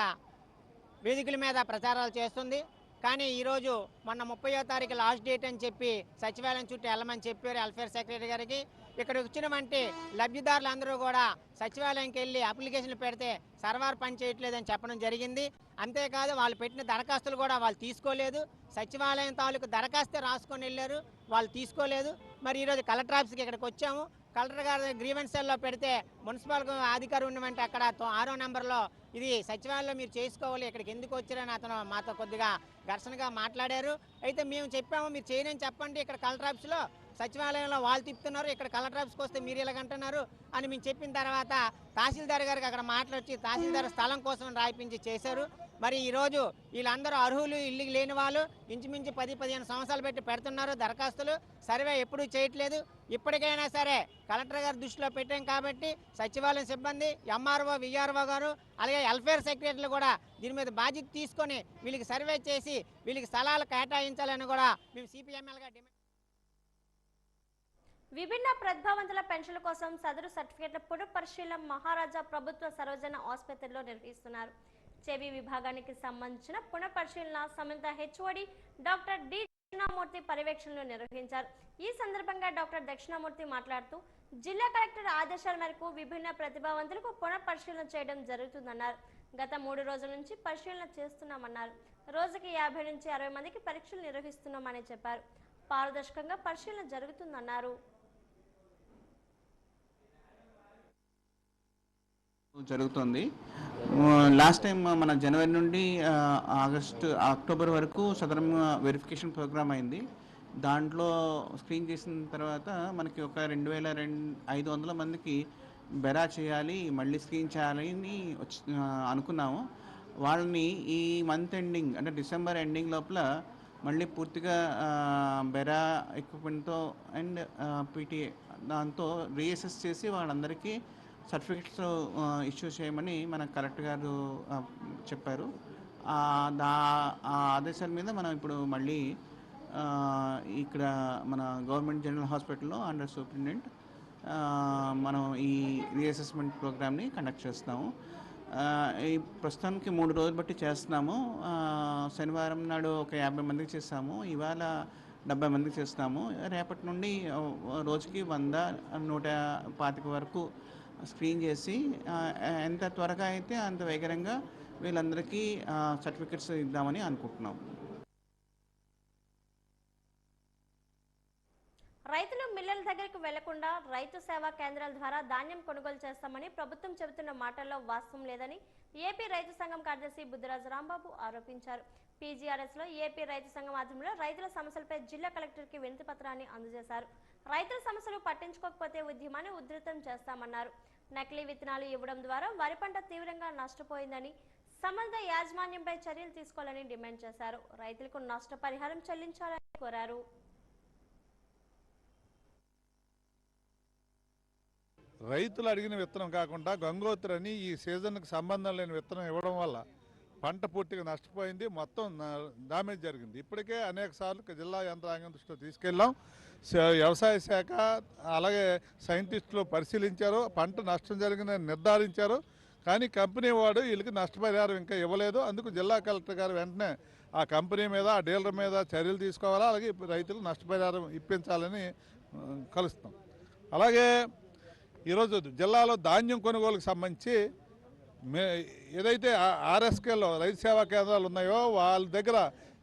వేదికల మీద ప్రచారాలు చేస్తుంది. కానీ ఈరోజు మొన్న 30వ తారీఖు లాస్ట్ డేట్ అని చెప్పి సచివాలయం చుట్టూ వెళ్ళమని చెప్పారు వెల్ఫేర్ సెక్రటరీ గారికి. ఇక్కడ వచ్చినవంటి లబ్ధిదారులందరూ కూడా సచివాలయంకి వెళ్ళి అప్లికేషన్లు పెడితే సర్వర్ పని చేయట్లేదని చెప్పడం జరిగింది. అంతేకాదు వాళ్ళు పెట్టిన దరఖాస్తులు కూడా వాళ్ళు తీసుకోలేదు. సచివాలయం తాలూకు దరఖాస్తే రాసుకొని వెళ్ళారు, వాళ్ళు తీసుకోలేదు. మరి ఈరోజు కలెక్టర్ ఆఫీస్కి ఇక్కడికి వచ్చాము. కలెక్టర్ గారి గ్రీవెన్స్ సెల్లో పెడితే మున్సిపల్ అధికారి ఉన్నవంటే అక్కడ 6వ నెంబర్లో ఇది సచివాలయంలో మీరు చేసుకోవాలి, ఇక్కడికి ఎందుకు వచ్చారని అతను మాతో కొద్దిగా ఘర్షణగా మాట్లాడారు. అయితే మేము చెప్పాము మీరు చేయనని చెప్పండి, ఇక్కడ కలెక్టర్ ఆఫీస్లో సచివాలయంలో వాళ్ళు తిప్పుతున్నారు, ఇక్కడ కలెక్టర్ ఆఫీస్కి వస్తే మీరు ఇలాగంటున్నారు అని మేము చెప్పిన తర్వాత తహసీల్దార్ గారికి అక్కడ మాట్లాడి తహసీల్దార్ స్థలం కోసం రాయిపించి చేశారు. మరి ఈరోజు వీళ్ళందరూ అర్హులు, ఇల్లు లేని వాళ్ళు ఇంచుమించు 10-15 సంవత్సరాలు పెట్టి పెడుతున్నారు దరఖాస్తులు, సర్వే ఎప్పుడూ చేయట్లేదు. ఇప్పటికైనా సరే కలెక్టర్ గారు దృష్టిలో పెట్టాం కాబట్టి సచివాలయం సిబ్బంది, ఎంఆర్ఓ, విఆర్ఓ గారు అలాగే వెల్ఫేర్ సెక్రటరీలు కూడా దీని మీద బాధ్యత తీసుకొని వీళ్ళకి సర్వే చేసి వీళ్ళకి స్థలాలు కేటాయించాలని కూడా మేము సిపిఎంఎల్గా డిమాండ్. విభిన్న ప్రతిభావంతుల పెన్షన్ల కోసం సదరు సర్టిఫికేట్ల పునఃపరిశీలన మహారాజా ప్రభుత్వ సర్వజన ఆసుపత్రిలో నిర్వహిస్తున్నారు. చెవి విభాగానికి సంబంధించిన పునఃపరిశీలన సంబంధిత హెచ్ఓడి డాక్టర్ డి దక్షిణామూర్తి పర్యవేక్షణలో నిర్వహించారు. ఈ సందర్భంగా డాక్టర్ దక్షిణామూర్తి మాట్లాడుతూ జిల్లా కలెక్టర్ ఆదేశాల మేరకు విభిన్న ప్రతిభావంతులకు పునఃపరిశీలన చేయడం జరుగుతుందన్నారు. గత 3 రోజుల నుంచి పరిశీలన చేస్తున్నామన్నారు. రోజుకి 50 నుంచి 60 మందికి పరీక్షలు నిర్వహిస్తున్నామని చెప్పారు. పారదర్శకంగా పరిశీలన జరుగుతుందన్నారు. జరుగుతుంది. లాస్ట్ టైం మన జనవరి నుండి అక్టోబర్ వరకు సదరం వెరిఫికేషన్ ప్రోగ్రామ్ అయింది. దాంట్లో స్క్రీన్ చేసిన తర్వాత మనకి ఒక 2500 మందికి బెరా చేయాలి, మళ్ళీ స్క్రీన్ చేయాలి అని అనుకున్నాము. వాళ్ళని ఈ మంత్ ఎండింగ్ అంటే డిసెంబర్ ఎండింగ్ లోపల మళ్ళీ పూర్తిగా బెరా ఎక్విప్మెంట్తో అండ్ పీటీఏ దాంతో రీఅసెస్ చేసి వాళ్ళందరికీ సర్టిఫికెట్స్ ఇష్యూ చేయమని మన కలెక్టర్ గారు చెప్పారు. ఆ ఆదేశాల మీద మనం ఇప్పుడు మళ్ళీ ఇక్కడ మన గవర్నమెంట్ జనరల్ హాస్పిటల్లో అండర్ సూపరింటెండెంట్ మనం ఈ రీఅసెస్మెంట్ ప్రోగ్రామ్ని కండక్ట్ చేస్తున్నాము. ఈ ప్రస్తుతానికి 3 రోజులు బట్టి చేస్తున్నాము. శనివారం నాడు ఒక 50 మందికి చేస్తాము, ఇవాళ 70 మందికి చేస్తున్నాము. రేపటి నుండి రోజుకి 100-125 వరకు స్క్రీన్ చేసి ఎంత త్వరగా అయితే అంత వేగంగా వీళ్ళందరికీ సర్టిఫికెట్స్ ఇద్దామని అనుకుంటున్నాం. రైతులు మిల్లల దగ్గరకు వెళ్లకుండా రైతు సేవా కేంద్రాల ద్వారా ధాన్యం కొనుగోలు చేస్తామని ప్రభుత్వం చెబుతున్న మాటల్లో వాస్తవం లేదని ఏపీ రైతు సంఘం కార్యదర్శి బుద్దిరాజు రాంబాబు ఆరోపించారు. పీజీఆర్ఎస్ లో ఏపీ రైతు సంఘం ఆధ్వర్యంలో రైతుల సమస్యలపై జిల్లా కలెక్టర్కి వినతి పత్రాన్ని అందజేశారు. రైతుల సమస్యలు పట్టించుకోకపోతే ఉద్యమాన్ని ఉధృతం చేస్తామన్నారు. నకిలీ విత్తనాలు ఇవ్వడం ద్వారా వరి పంట తీవ్రంగా నష్టపోయిందని, సంబంధిత యాజమాన్యంపై చర్యలు తీసుకోవాలని డిమాండ్ చేశారు. రైతులకు నష్టపరిహారం చెల్లించాలని కోరారు. రైతులు అడిగిన విత్తనం కాకుండా గంగోత్రి అని ఈ సీజన్కి సంబంధం లేని విత్తనం ఇవ్వడం వల్ల పంట పూర్తిగా నష్టపోయింది, మొత్తం డ్యామేజ్ జరిగింది. ఇప్పటికే అనేక సార్లు జిల్లా యంత్రాంగం దృష్టిలో తీసుకెళ్ళాం. వ్యవసాయ శాఖ అలాగే సైంటిస్టులు పరిశీలించారు, పంట నష్టం జరిగిందని నిర్ధారించారు. కానీ కంపెనీ వాడు వీళ్ళకి నష్టపరిహారం ఇంకా ఇవ్వలేదు. అందుకు జిల్లా కలెక్టర్ గారు వెంటనే ఆ కంపెనీ మీద, ఆ డీలర్ మీద చర్యలు తీసుకోవాలా, అలాగే రైతులకు నష్టపరిహారం ఇప్పించాలని కలుస్తాం. అలాగే ఈరోజు జిల్లాలో ధాన్యం కొనుగోలుకు సంబంధించి ఏదైతే ఆర్ఎస్కేలో రైతు సేవా కేంద్రాలు ఉన్నాయో వాళ్ళ దగ్గర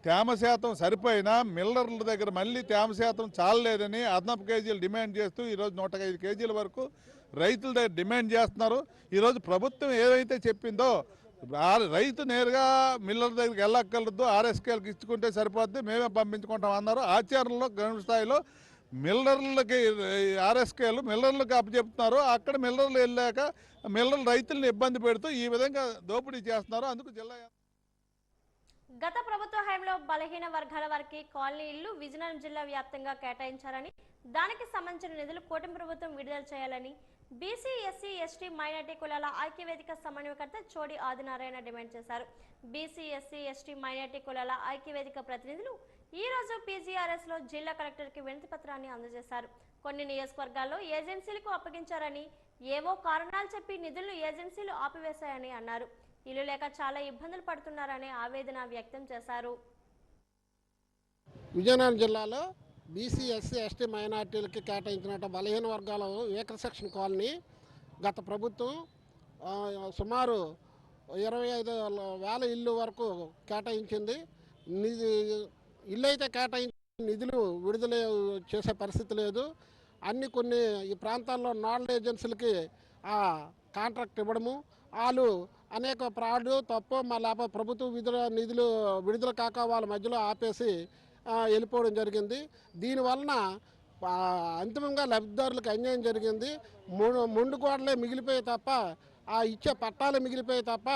తేమ శాతం సరిపోయినా మిల్లర్ల దగ్గర మళ్ళీ తేమ శాతం చాలలేదని అదనపు కేజీలు డిమాండ్ చేస్తూ ఈరోజు 105 కేజీల వరకు రైతుల దగ్గర డిమాండ్ చేస్తున్నారు. ఈరోజు ప్రభుత్వం ఏదైతే చెప్పిందో రైతు నేరుగా మిల్లర్ దగ్గరికి వెళ్ళక్కర్లేదు, ఆర్ఎస్కేలకు ఇచ్చుకుంటే సరిపోద్ది, మేమే పంపించుకుంటాం అన్నారు. ఆచరణలో గ్రౌండ్ స్థాయిలో మిల్లర్లకి ఆర్ఎస్కేలు మిల్లర్లకు అప్పచెప్తున్నారు. అక్కడ మిల్లర్లు వెళ్ళాక మిల్లర్లు రైతులను ఇబ్బంది పెడుతూ ఈ విధంగా దోపిడీ చేస్తున్నారు. అందుకు జిల్లా గత ప్రభుత్వ హయాంలో బలహీన వర్గాల వారికి కాలనీ ఇల్లు విజయనగరం జిల్లా వ్యాప్తంగా కేటాయించారని, దానికి సంబంధించిన నిధులు కూటమి ప్రభుత్వం విడుదల చేయాలని బీసీ, ఎస్సీ, ఎస్టీ, మైనార్టీ కులాల ఐక్యవేదిక సమన్వయకర్త చోడి ఆదినారాయణ డిమాండ్ చేశారు. బీసీ, ఎస్సీ, ఎస్టీ, మైనార్టీ కులాల ఐక్యవేదిక ప్రతినిధులు ఈ రోజు పీజీఆర్ఎస్ లో జిల్లా కలెక్టర్కి వినతి పత్రాన్ని అందజేశారు. కొన్ని నియోజకవర్గాల్లో ఏజెన్సీలకు అప్పగించారని, ఏవో కారణాలు చెప్పి నిధులను ఏజెన్సీలు ఆపివేశాయని అన్నారు. ఇల్లు లేక చాలా ఇబ్బందులు పడుతున్నారని ఆవేదన వ్యక్తం చేశారు. విజయనగరం జిల్లాలో బీసీ, ఎస్సీ, ఎస్టీ, మైనార్టీలకి కేటాయించినట్టు బలహీన వర్గాల ఏకర్ సెక్షన్ కాలనీ గత ప్రభుత్వం సుమారు 25,000 ఇల్లు వరకు కేటాయించింది. ఇల్లు అయితే కేటాయించి నిధులు విడుదల చేసే పరిస్థితి లేదు. కొన్ని ఈ ప్రాంతాల్లో నాలుగు ఏజెన్సీలకి ఆ కాంట్రాక్ట్ ఇవ్వడము, వాళ్ళు అనేక ఫ్రాడ్ తప్పు లేకపోతే ప్రభుత్వ నిధులు విడుదల కాక వాళ్ళ మధ్యలో ఆపేసి వెళ్ళిపోవడం జరిగింది. దీనివలన అంతిమంగా లబ్ధిదారులకు అన్యాయం జరిగింది. మొండు గోడలే మిగిలిపోయి తప్ప, ఆ ఇచ్చే పట్టాలే మిగిలిపోయి తప్ప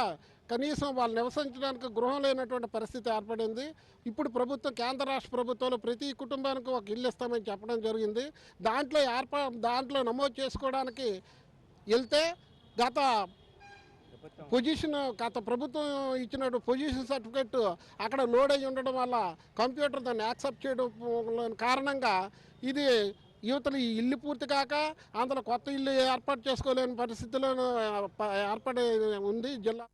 కనీసం వాళ్ళు నివసించడానికి గృహం లేనటువంటి పరిస్థితి ఏర్పడింది. ఇప్పుడు ప్రభుత్వం, కేంద్ర రాష్ట్ర ప్రభుత్వాలు ప్రతి కుటుంబానికి ఒక ఇల్లు ఇస్తామని చెప్పడం జరిగింది. దాంట్లో నమోదు చేసుకోవడానికి వెళ్తే గత ప్రభుత్వం ఇచ్చిన పొజిషన్ సర్టిఫికెట్ అక్కడ లోడ్ అయ్యి ఉండడం వల్ల కంప్యూటర్ దాన్ని యాక్సెప్ట్ చేయడం కారణంగా ఇది యువతలు ఈ ఇల్లు పూర్తి కాక అందులో కొత్త ఇల్లు ఏర్పాటు చేసుకోలేని పరిస్థితిలో ఏర్పడి ఉంది జిల్లా.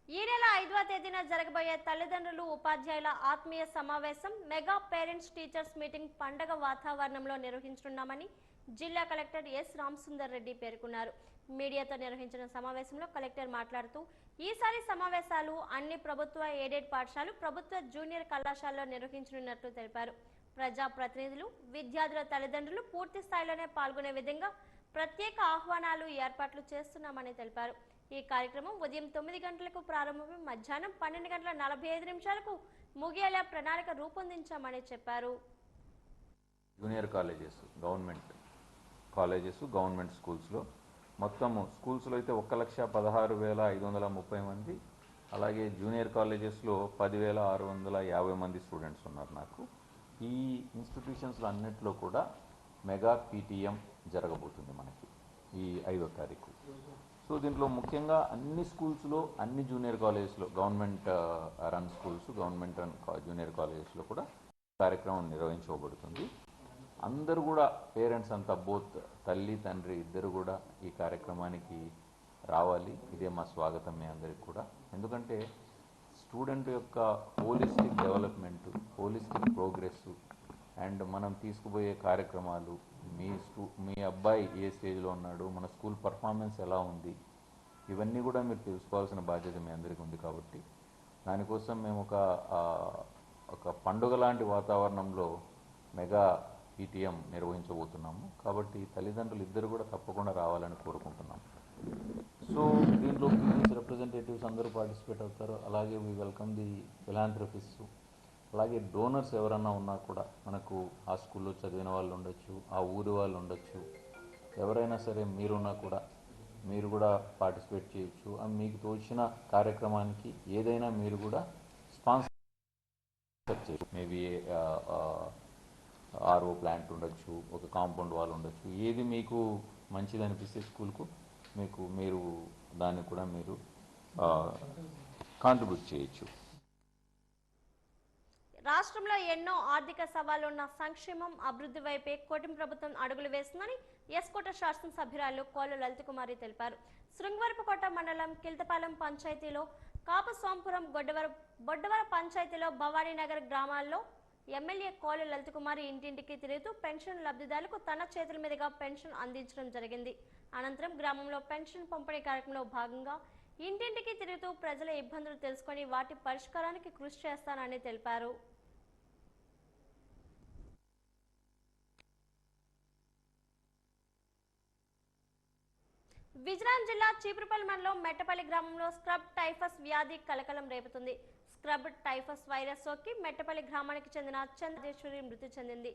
ఈ నెల 5వ తేదీన జరగబోయే తల్లిదండ్రులు, ఉపాధ్యాయుల ఆత్మీయ సమావేశం, మెగా పేరెంట్స్ టీచర్స్ మీటింగ్ పండగ వాతావరణంలో నిర్వహించనున్నామని జిల్లా కలెక్టర్ ఎస్ రామసుందర్ రెడ్డి పేర్కొన్నారు. మీడియాతో నిర్వహించిన సమావేశంలో కలెక్టర్ మాట్లాడుతూ, ఈసారి సమావేశాలు అన్ని ప్రభుత్వ ఎయిడెడ్ పాఠశాలలు, ప్రభుత్వ జూనియర్ కళాశాలలో నిర్వహించనున్నట్లు తెలిపారు. ప్రజా ప్రతినిధులు, విద్యార్థుల తల్లిదండ్రులు పూర్తి స్థాయిలోనే పాల్గొనే విధంగా ప్రత్యేక ఆహ్వానాలు ఏర్పాట్లు చేస్తున్నామని తెలిపారు. ఈ కార్యక్రమం ఉదయం 9 గంటలకు ప్రారంభమై మధ్యాహ్నం 12:45 ముగియేలా ప్రణాళిక రూపొందించామని చెప్పారు. Junior colleges, government colleges, government స్కూల్స్లో మొత్తం స్కూల్స్లో అయితే 1,16,530 మంది, అలాగే జూనియర్ కాలేజెస్లో 10,650 మంది స్టూడెంట్స్ ఉన్నారు. నాకు ఈ ఇన్స్టిట్యూషన్స్లో అన్నింటిలో కూడా మెగా పీటీఎం జరగబోతుంది మనకి ఈ 5వ తారీఖు. సో దీంట్లో ముఖ్యంగా అన్ని స్కూల్స్లో, అన్ని జూనియర్ కాలేజెస్లో, government run schools, government run junior కాలేజెస్లో కూడా కార్యక్రమం నిర్వహించబడుతుంది. అందరూ కూడా పేరెంట్స్ అంతా, బోత్ తల్లి తండ్రి ఇద్దరు కూడా ఈ కార్యక్రమానికి రావాలి. ఇదే మా స్వాగతం మీ అందరికి కూడా. ఎందుకంటే స్టూడెంట్ యొక్క holistic development, holistic progress and మనం తీసుకుపోయే కార్యక్రమాలు, మీ అబ్బాయి ఏ స్టేజ్లో ఉన్నాడు, మన స్కూల్ పర్ఫార్మెన్స్ ఎలా ఉంది, ఇవన్నీ కూడా మీరు తెలుసుకోవాల్సిన బాధ్యత మీ అందరికీ ఉంది. కాబట్టి దానికోసం మేము ఒక పండుగ లాంటి వాతావరణంలో మెగా పీటీఎం నిర్వహించబోతున్నాము. కాబట్టి తల్లిదండ్రులు ఇద్దరు కూడా తప్పకుండా రావాలని కోరుకుంటున్నాం. సో దీంట్లో పీపుల్స్ రిప్రజెంటేటివ్స్ అందరూ పార్టిసిపేట్ అవుతారు. అలాగే వీ వెల్కమ్ ది ఫిలాంథ్రఫిస్ట్, అలాగే డోనర్స్ ఎవరన్నా ఉన్నా కూడా, మనకు ఆ స్కూల్లో చదివిన వాళ్ళు ఉండొచ్చు, ఆ ఊరి వాళ్ళు ఉండొచ్చు, ఎవరైనా సరే మీరున్నా కూడా మీరు కూడా పార్టిసిపేట్ చేయొచ్చు. మీకు తోచిన కార్యక్రమానికి ఏదైనా మీరు కూడా స్పాన్సర్ చేయొచ్చు. మేబీ ఆర్ఓ ప్లాంట్ ఉండొచ్చు, ఒక కాంపౌండ్ వాల్ ఉండొచ్చు, ఏది మీకు మంచిది అనిపిస్తే స్కూల్కు మీరు దాన్ని కూడా మీరు కాంట్రిబ్యూట్ చేయొచ్చు. రాష్ట్రంలో ఎన్నో ఆర్థిక సవాళ్లున్న సంక్షేమం, అభివృద్ధి వైపే కూటమి ప్రభుత్వం అడుగులు వేస్తుందని ఎస్కోట శాసనసభ్యురాలు కోళ్ల లలితకుమారి తెలిపారు. శృంగవరపుకోట మండలం కిల్తపాలెం పంచాయతీలో కాపు సోంపురం, బొడ్డవర పంచాయతీలో భవానీనగర్ గ్రామాల్లో ఎమ్మెల్యే కోళ్ల లలితకుమారి ఇంటింటికి తిరుగుతూ పెన్షన్ లబ్ధిదారులకు తన చేతుల మీదుగా పెన్షన్ అందించడం జరిగింది. అనంతరం గ్రామంలో పెన్షన్ పంపిణీ కార్యక్రమంలో భాగంగా ఇంటింటికి తిరుగుతూ ప్రజల ఇబ్బందులు తెలుసుకొని వాటి పరిష్కారానికి కృషి చేస్తానని తెలిపారు. విజయనగరం జిల్లా చీపురుపల్లి మండలం మెట్టపల్లి గ్రామంలో స్క్రబ్ టైఫస్ వ్యాధి కలకలం రేపుతుంది. స్క్రబ్ టైఫస్ వైరస్ సోకి మెట్టపల్లి గ్రామానికి చెందిన చంద్రేశ్వరి మృతి చెందింది.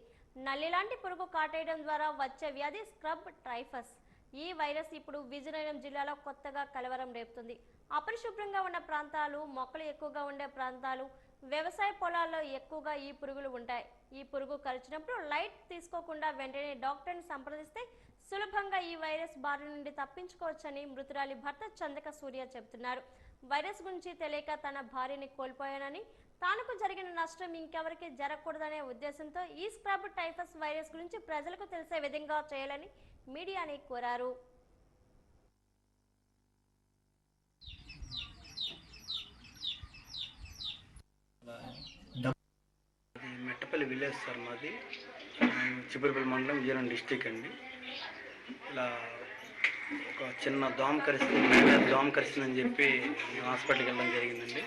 నల్లి లాంటి పురుగు కాటేయడం ద్వారా వచ్చే వ్యాధి స్క్రబ్ టైఫస్. ఈ వైరస్ ఇప్పుడు విజయనగరం జిల్లాలో కొత్తగా కలవరం రేపుతుంది. అపరిశుభ్రంగా ఉన్న ప్రాంతాలు, మొక్కలు ఎక్కువగా ఉండే ప్రాంతాలు, వ్యవసాయ పొలాల్లో ఎక్కువగా ఈ పురుగులు ఉంటాయి. ఈ పురుగు కరిచినప్పుడు లైట్ తీసుకోకుండా వెంటనే డాక్టర్ని సంప్రదిస్తే సులభంగా ఈ వైరస్ బారి నుండి తప్పించుకోవచ్చని మృతురాలి భర్త చందక సూర్య చెబుతున్నారు. వైరస్ గురించి తెలియక తన భార్యని కోల్పోయానని, తానుకు జరిగిన నష్టం ఇంకెవరికి జరగకూడదనే ఉద్దేశంతో ఈ స్క్రబ్ టైఫస్ వైరస్ గురించి ప్రజలకు తెలిసే విధంగా చేయాలని మీడియాని కోరారు. మెట్టపల్లి విలేజ్ సార్ మాది, చిపురుపల్లి మండలం, విజయనగరం డిస్టిక్ అండి. ఇలా ఒక చిన్న దోమ కరిస్తుందని చెప్పి హాస్పిటల్కి వెళ్ళడం జరిగిందండి.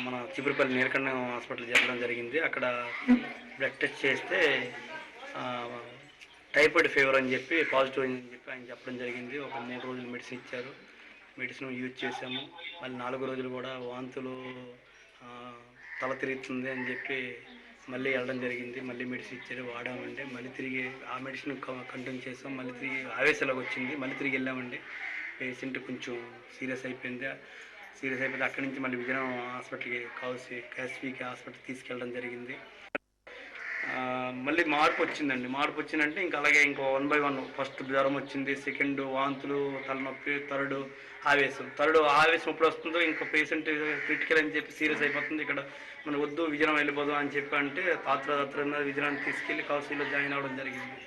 మన చిపురుపల్లి నీలకంఠం హాస్పిటల్కి వెళ్ళడం జరిగింది. అక్కడ బ్లడ్ టెస్ట్ చేస్తే టైఫాయిడ్ ఫీవర్ అని చెప్పి పాజిటివ్ అని చెప్పి ఆయన చెప్పడం జరిగింది. ఒక 3 రోజులు మెడిసిన్ ఇచ్చారు. మెడిసిన్ యూజ్ చేసాము. మళ్ళీ 4 రోజులు కూడా వాంతులు, తల తిరుగుతుంది అని చెప్పి మళ్ళీ వెళ్ళడం జరిగింది. మళ్ళీ మెడిసిన్ ఇచ్చారు, వాడామండి. మళ్ళీ తిరిగి ఆ మెడిసిన్ కంటిన్యూ చేసాం. మళ్ళీ తిరిగి ఆవేశాలకు వచ్చింది. మళ్ళీ తిరిగి వెళ్ళామండి. పేషెంట్ కొంచెం సీరియస్ అయిపోతే అక్కడి నుంచి మళ్ళీ విజయనగరం హాస్పిటల్కి కాస్వీకి హాస్పిటల్కి తీసుకెళ్ళడం జరిగింది. మళ్ళీ మార్పు వచ్చిందంటే ఇంకా అలాగే ఇంకో 1 by 1 ఫస్ట్ జ్వరం వచ్చింది, సెకండ్ వాంతులు, తలనొప్పి, థర్డ్ ఆవేశం ఎప్పుడు వస్తుందో ఇంకో పేషెంట్ క్రిటికల్ అని చెప్పి సీరియస్ అయిపోతుంది. ఇక్కడ మన వద్దు విజయనగరం వెళ్ళిపోదాం అని చెప్పి అంటే తాత్ర విజయనగరం తీసుకెళ్లి కాశీలో జాయిన్ అవ్వడం జరిగింది.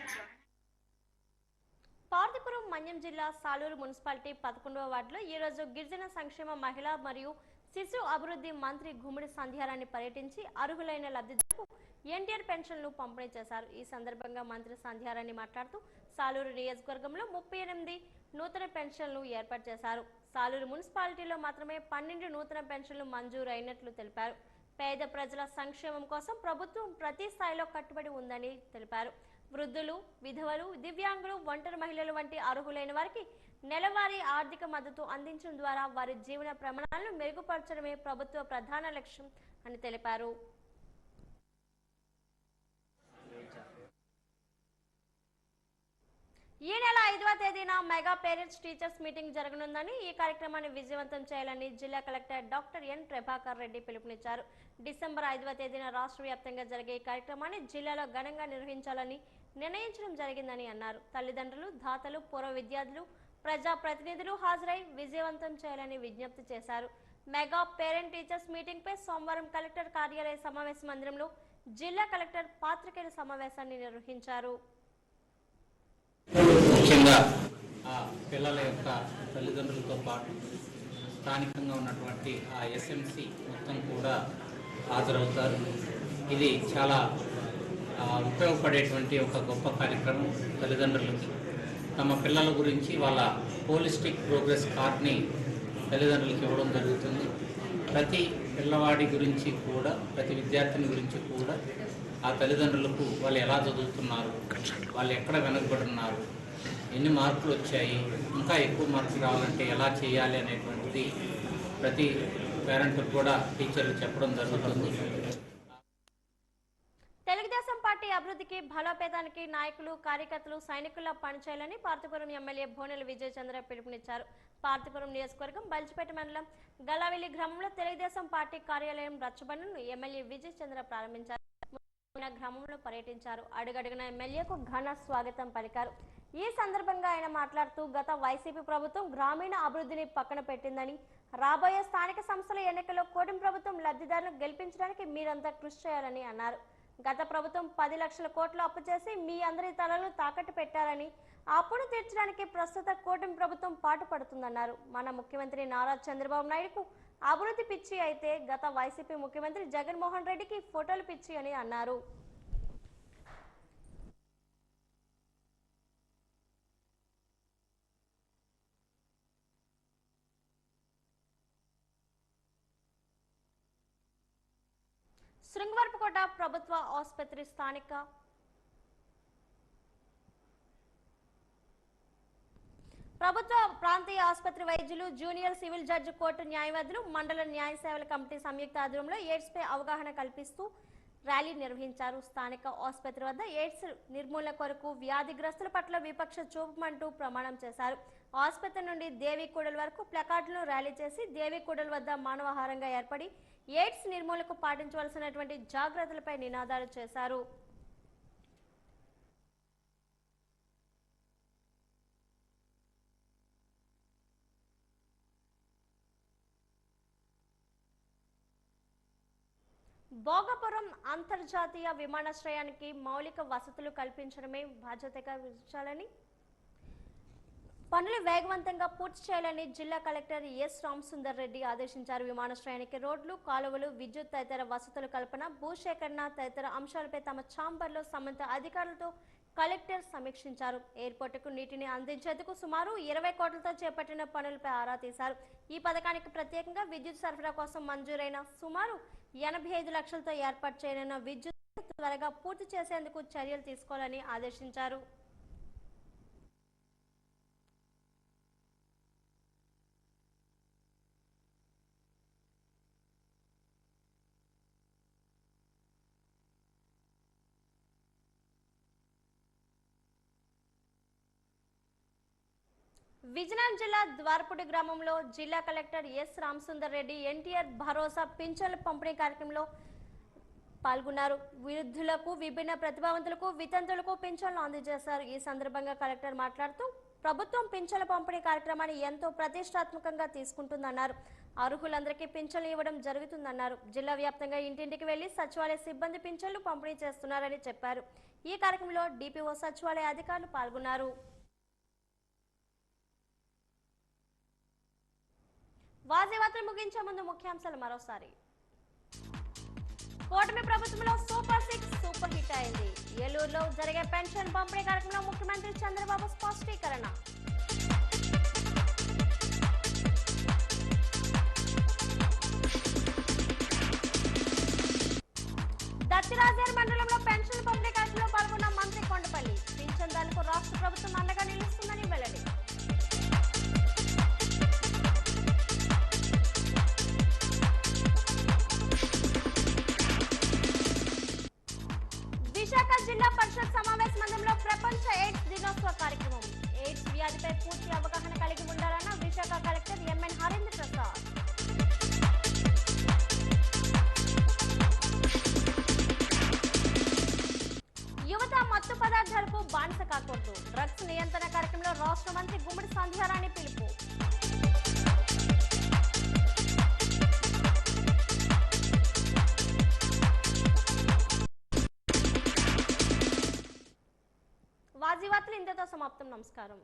పార్వతీపురం మన్యం జిల్లా సాలూరు మున్సిపాలిటీ 11వ వార్డులో ఈరోజు గిరిజన సంక్షేమ, మహిళా మరియు శిశు అభివృద్ధి మంత్రి గుమ్మడి సంధ్యారాణి పర్యటించి అర్హులైన లబ్ధిదారులకు ఎన్టీఆర్ పెన్షన్లు పంపిణీ చేశారు. ఈ సందర్భంగా మంత్రి సంధ్యారాణి మాట్లాడుతూ సాలూరు నియోజకవర్గంలో 38 నూతన పెన్షన్లు ఏర్పాటు చేశారు. సాలూరు మున్సిపాలిటీలో మాత్రమే 12 నూతన పెన్షన్లు మంజూరు అయినట్లు తెలిపారు. పేద ప్రజల సంక్షేమం కోసం ప్రభుత్వం ప్రతి స్థాయిలో కట్టుబడి ఉందని తెలిపారు. వృద్ధులు, విధవలు, దివ్యాంగులు, ఒంటరి మహిళలు వంటి అర్హులైన వారికి నెలవారీ ఆర్థిక మద్దతు అందించడం ద్వారా వారి జీవన ప్రమాణాలను మెరుగుపరచడమే ప్రభుత్వ ప్రధాన లక్ష్యం అని తెలిపారు. ఈ నెల 5వ తేదీన మెగా పేరెంట్స్ టీచర్స్ మీటింగ్ జరగనుందని, ఈ కార్యక్రమాన్ని విజయవంతం చేయాలని జిల్లా collector doctor N Prabhakar Reddy పిలుపునిచ్చారు. డిసెంబర్ 5వ తేదీన రాష్ట్ర వ్యాప్తంగా జరిగే ఈ కార్యక్రమాన్ని జిల్లాలో ఘనంగా నిర్వహించాలని నిర్ణయించడం జరిగిందని అన్నారు. తల్లిదండ్రులు, దాతలు, పూర్వ విద్యార్థులు, ప్రజా ప్రతినిధులు హాజరై విజయవంతం చేయాలని విజ్ఞప్తి చేశారు. మెగా పేరెంట్ టీచర్స్ మీటింగ్ పై సోమవారం కలెక్టర్ కార్యాలయ సమావేశ మందిరంలో జిల్లా కలెక్టర్ పాత్రికేయుల సమావేశాన్ని నిర్వహించారు. ముఖ్యంగా ఆ పిల్లల యొక్క తల్లిదండ్రులతో పాటు స్థానికంగా ఉన్నటువంటి ఆ ఎస్ఎంసి మొత్తం కూడా హాజరవుతారు. ఇది చాలా ఉపయోగపడేటువంటి ఒక గొప్ప కార్యక్రమం. తల్లిదండ్రులకి తమ పిల్లల గురించి వాళ్ళ హోలిస్టిక్ ప్రోగ్రెస్ కార్డ్ని తల్లిదండ్రులకి ఇవ్వడం జరుగుతుంది. ప్రతి పిల్లవాడి గురించి కూడా, ప్రతి విద్యార్థిని గురించి కూడా ఆ తల్లిదండ్రులకు వాళ్ళు ఎలా చదువుతున్నారు, వాళ్ళు ఎక్కడ వెనకబడున్నారు, ఎన్ని మార్కులు వచ్చాయి, ఇంకా ఎక్కువ మార్కులు రావాలంటే ఎలా చేయాలి అనేటువంటిది ప్రతి పేరెంట్కి కూడా టీచర్లు చెప్పడం జరుగుతుంది. తెలుగుదేశం పార్టీ అభివృద్ధికి, బలోపేతానికి నాయకులు, కార్యకర్తలు సైనికుల్లా పనిచేయాలని పార్తీపురం ఎమ్మెల్యే భోనెల విజయచంద్ర పిలుపునిచ్చారు. పార్తీపురం నియోజకవర్గం బల్చిపేట మండలం గలావెల్లి గ్రామంలో తెలుగుదేశం పార్టీ కార్యాలయం రచ్చబండను ఎమ్మెల్యే విజయచంద్ర ప్రారంభించారు. గ్రామంలో పర్యటించారు. అడుగడుగున ఎమ్మెల్యేకు ఘన స్వాగతం పలికారు. ఈ సందర్భంగా ఆయన మాట్లాడుతూ గత వైసీపీ ప్రభుత్వం గ్రామీణ అభివృద్ధిని పక్కన పెట్టిందని, రాబోయే స్థానిక సంస్థల ఎన్నికల్లో కూటమి ప్రభుత్వం లబ్ధిదారులను గెలిపించడానికి మీరంతా కృషి చేయాలని అన్నారు. గత ప్రభుత్వం 10 లక్షల కోట్లు అప్పు చేసి మీ అందరి తలలు తాకట్టు పెట్టారని, ఆ అప్పును తీర్చడానికి ప్రస్తుత కూటమి ప్రభుత్వం పాటుపడుతుందన్నారు. మన ముఖ్యమంత్రి నారా చంద్రబాబు నాయుడుకు అభివృద్ధి పిచ్చి అయితే గత వైసీపీ ముఖ్యమంత్రి జగన్మోహన్ రెడ్డికి ఫోటోలు పిచ్చి అని అన్నారు. శృంగవరపుకోట ప్రభుత్వ ఆసుపత్రి ప్రభుత్వ ప్రాంతీయ ఆసుపత్రి వైద్యులు, జూనియర్ సివిల్ జడ్జి కోర్టు న్యాయవాదులు, మండల న్యాయ సేవల కమిటీ సంయుక్త ఆధ్వర్యంలో ఎయిడ్స్ పై అవగాహన కల్పిస్తూ ర్యాలీ నిర్వహించారు. స్థానిక ఆసుపత్రి వద్ద ఎయిడ్స్ నిర్మూలన కొరకు వ్యాధిగ్రస్తుల పట్ల విపక్ష చూపమంటూ ప్రమాణం చేశారు. ఆసుపత్రి నుండి దేవీకూడల వరకు ప్లకార్డులను ర్యాలీ చేసి దేవీకూడల వద్ద మానవహారంగా ఏర్పడి ఎయిడ్స్ నిర్మూలనకు పాటించవలసినటువంటి జాగ్రత్తలపై నినాదాలు చేశారు. భోగపురం అంతర్జాతీయ విమానాశ్రయానికి మౌలిక వసతులు కల్పించడమే బాధ్యతగా ఉంచాలని, పనులు వేగవంతంగా పూర్తి చేయాలని జిల్లా కలెక్టర్ ఎస్ రామసుందర్ రెడ్డి ఆదేశించారు. విమానాశ్రయానికి రోడ్లు, కాలువలు, విద్యుత్ తదితర వసతుల కల్పన, భూసేకరణ తదితర అంశాలపై తమ ఛాంబర్లో సంబంధిత అధికారులతో కలెక్టర్ సమీక్షించారు. ఎయిర్పోర్టుకు నీటిని అందించేందుకు సుమారు 20 కోట్లతో చేపట్టిన పనులపై ఆరా తీశారు. ఈ పథకానికి ప్రత్యేకంగా విద్యుత్ సరఫరా కోసం మంజూరైన సుమారు 85 లక్షలతో ఏర్పాటు చేయనున్న విద్యుత్ త్వరగా పూర్తి చేసేందుకు చర్యలు తీసుకోవాలని ఆదేశించారు. విజయనగరం జిల్లా ద్వారపూడి గ్రామంలో జిల్లా కలెక్టర్ ఎస్ రామసుందర్ రెడ్డి ఎన్టీఆర్ భరోసా పింఛన్ల పంపిణీ కార్యక్రమంలో పాల్గొన్నారు. వృద్ధులకు, విభిన్న ప్రతిభావంతులకు, వితంతులకు పింఛన్లు అందజేశారు. ఈ సందర్భంగా కలెక్టర్ మాట్లాడుతూ ప్రభుత్వం పింఛన్ల పంపిణీ కార్యక్రమాన్ని ఎంతో ప్రతిష్టాత్మకంగా తీసుకుంటుందన్నారు. అర్హులందరికీ పింఛన్లు ఇవ్వడం జరుగుతుందన్నారు. జిల్లా వ్యాప్తంగా ఇంటింటికి వెళ్లి సచివాలయ సిబ్బంది పింఛన్లు పంపిణీ చేస్తున్నారని చెప్పారు. ఈ కార్యక్రమంలో డిపిఓ, సచివాలయ అధికారులు పాల్గొన్నారు. వార్తలు ముగించే ముందు ముఖ్యాంశాలు మరోసారి. కూటమి ప్రభుత్వంలో సూపర్ 6 సూపర్ హిట్ అయింది. ఏలూరులో జరిగే పెన్షన్ పంపిణీ కార్యక్రమంలో ముఖ్యమంత్రి చంద్రబాబు స్పష్టీకరణ. దత్తిరాజేరు మండలంలో పెన్షన్ పంపిణీ కార్యక్రమంలో పాల్గొన్న మంత్రి కొండపల్లి. పింఛన్దారులకు రాష్ట్ర ప్రభుత్వం అండగా నిలుస్తుందని వెల్లడి. విశాఖ జిల్లా పరిషత్ సమావేశ మందిరంలో ప్రపంచ ఎయిడ్స్ దినోత్సవ కార్యక్రమం. ఎయిడ్స్ వ్యాధిపై పూర్తి అవగాహన కలిగి ఉండాలన్న విశాఖ కలెక్టర్ ఎంఎన్ హరీంద్ర ప్రసాద్. యువత మత్తు పదార్థాలకు బానిస కాకూడదు. డ్రగ్స్ నియంత్రణ కార్యక్రమంలో రాష్ట్ర మంత్రి గుమ్మడి సంధ్యారాణి పిలుపు. వార్తలు ఇంతతో సమాప్తం. నమస్కారం.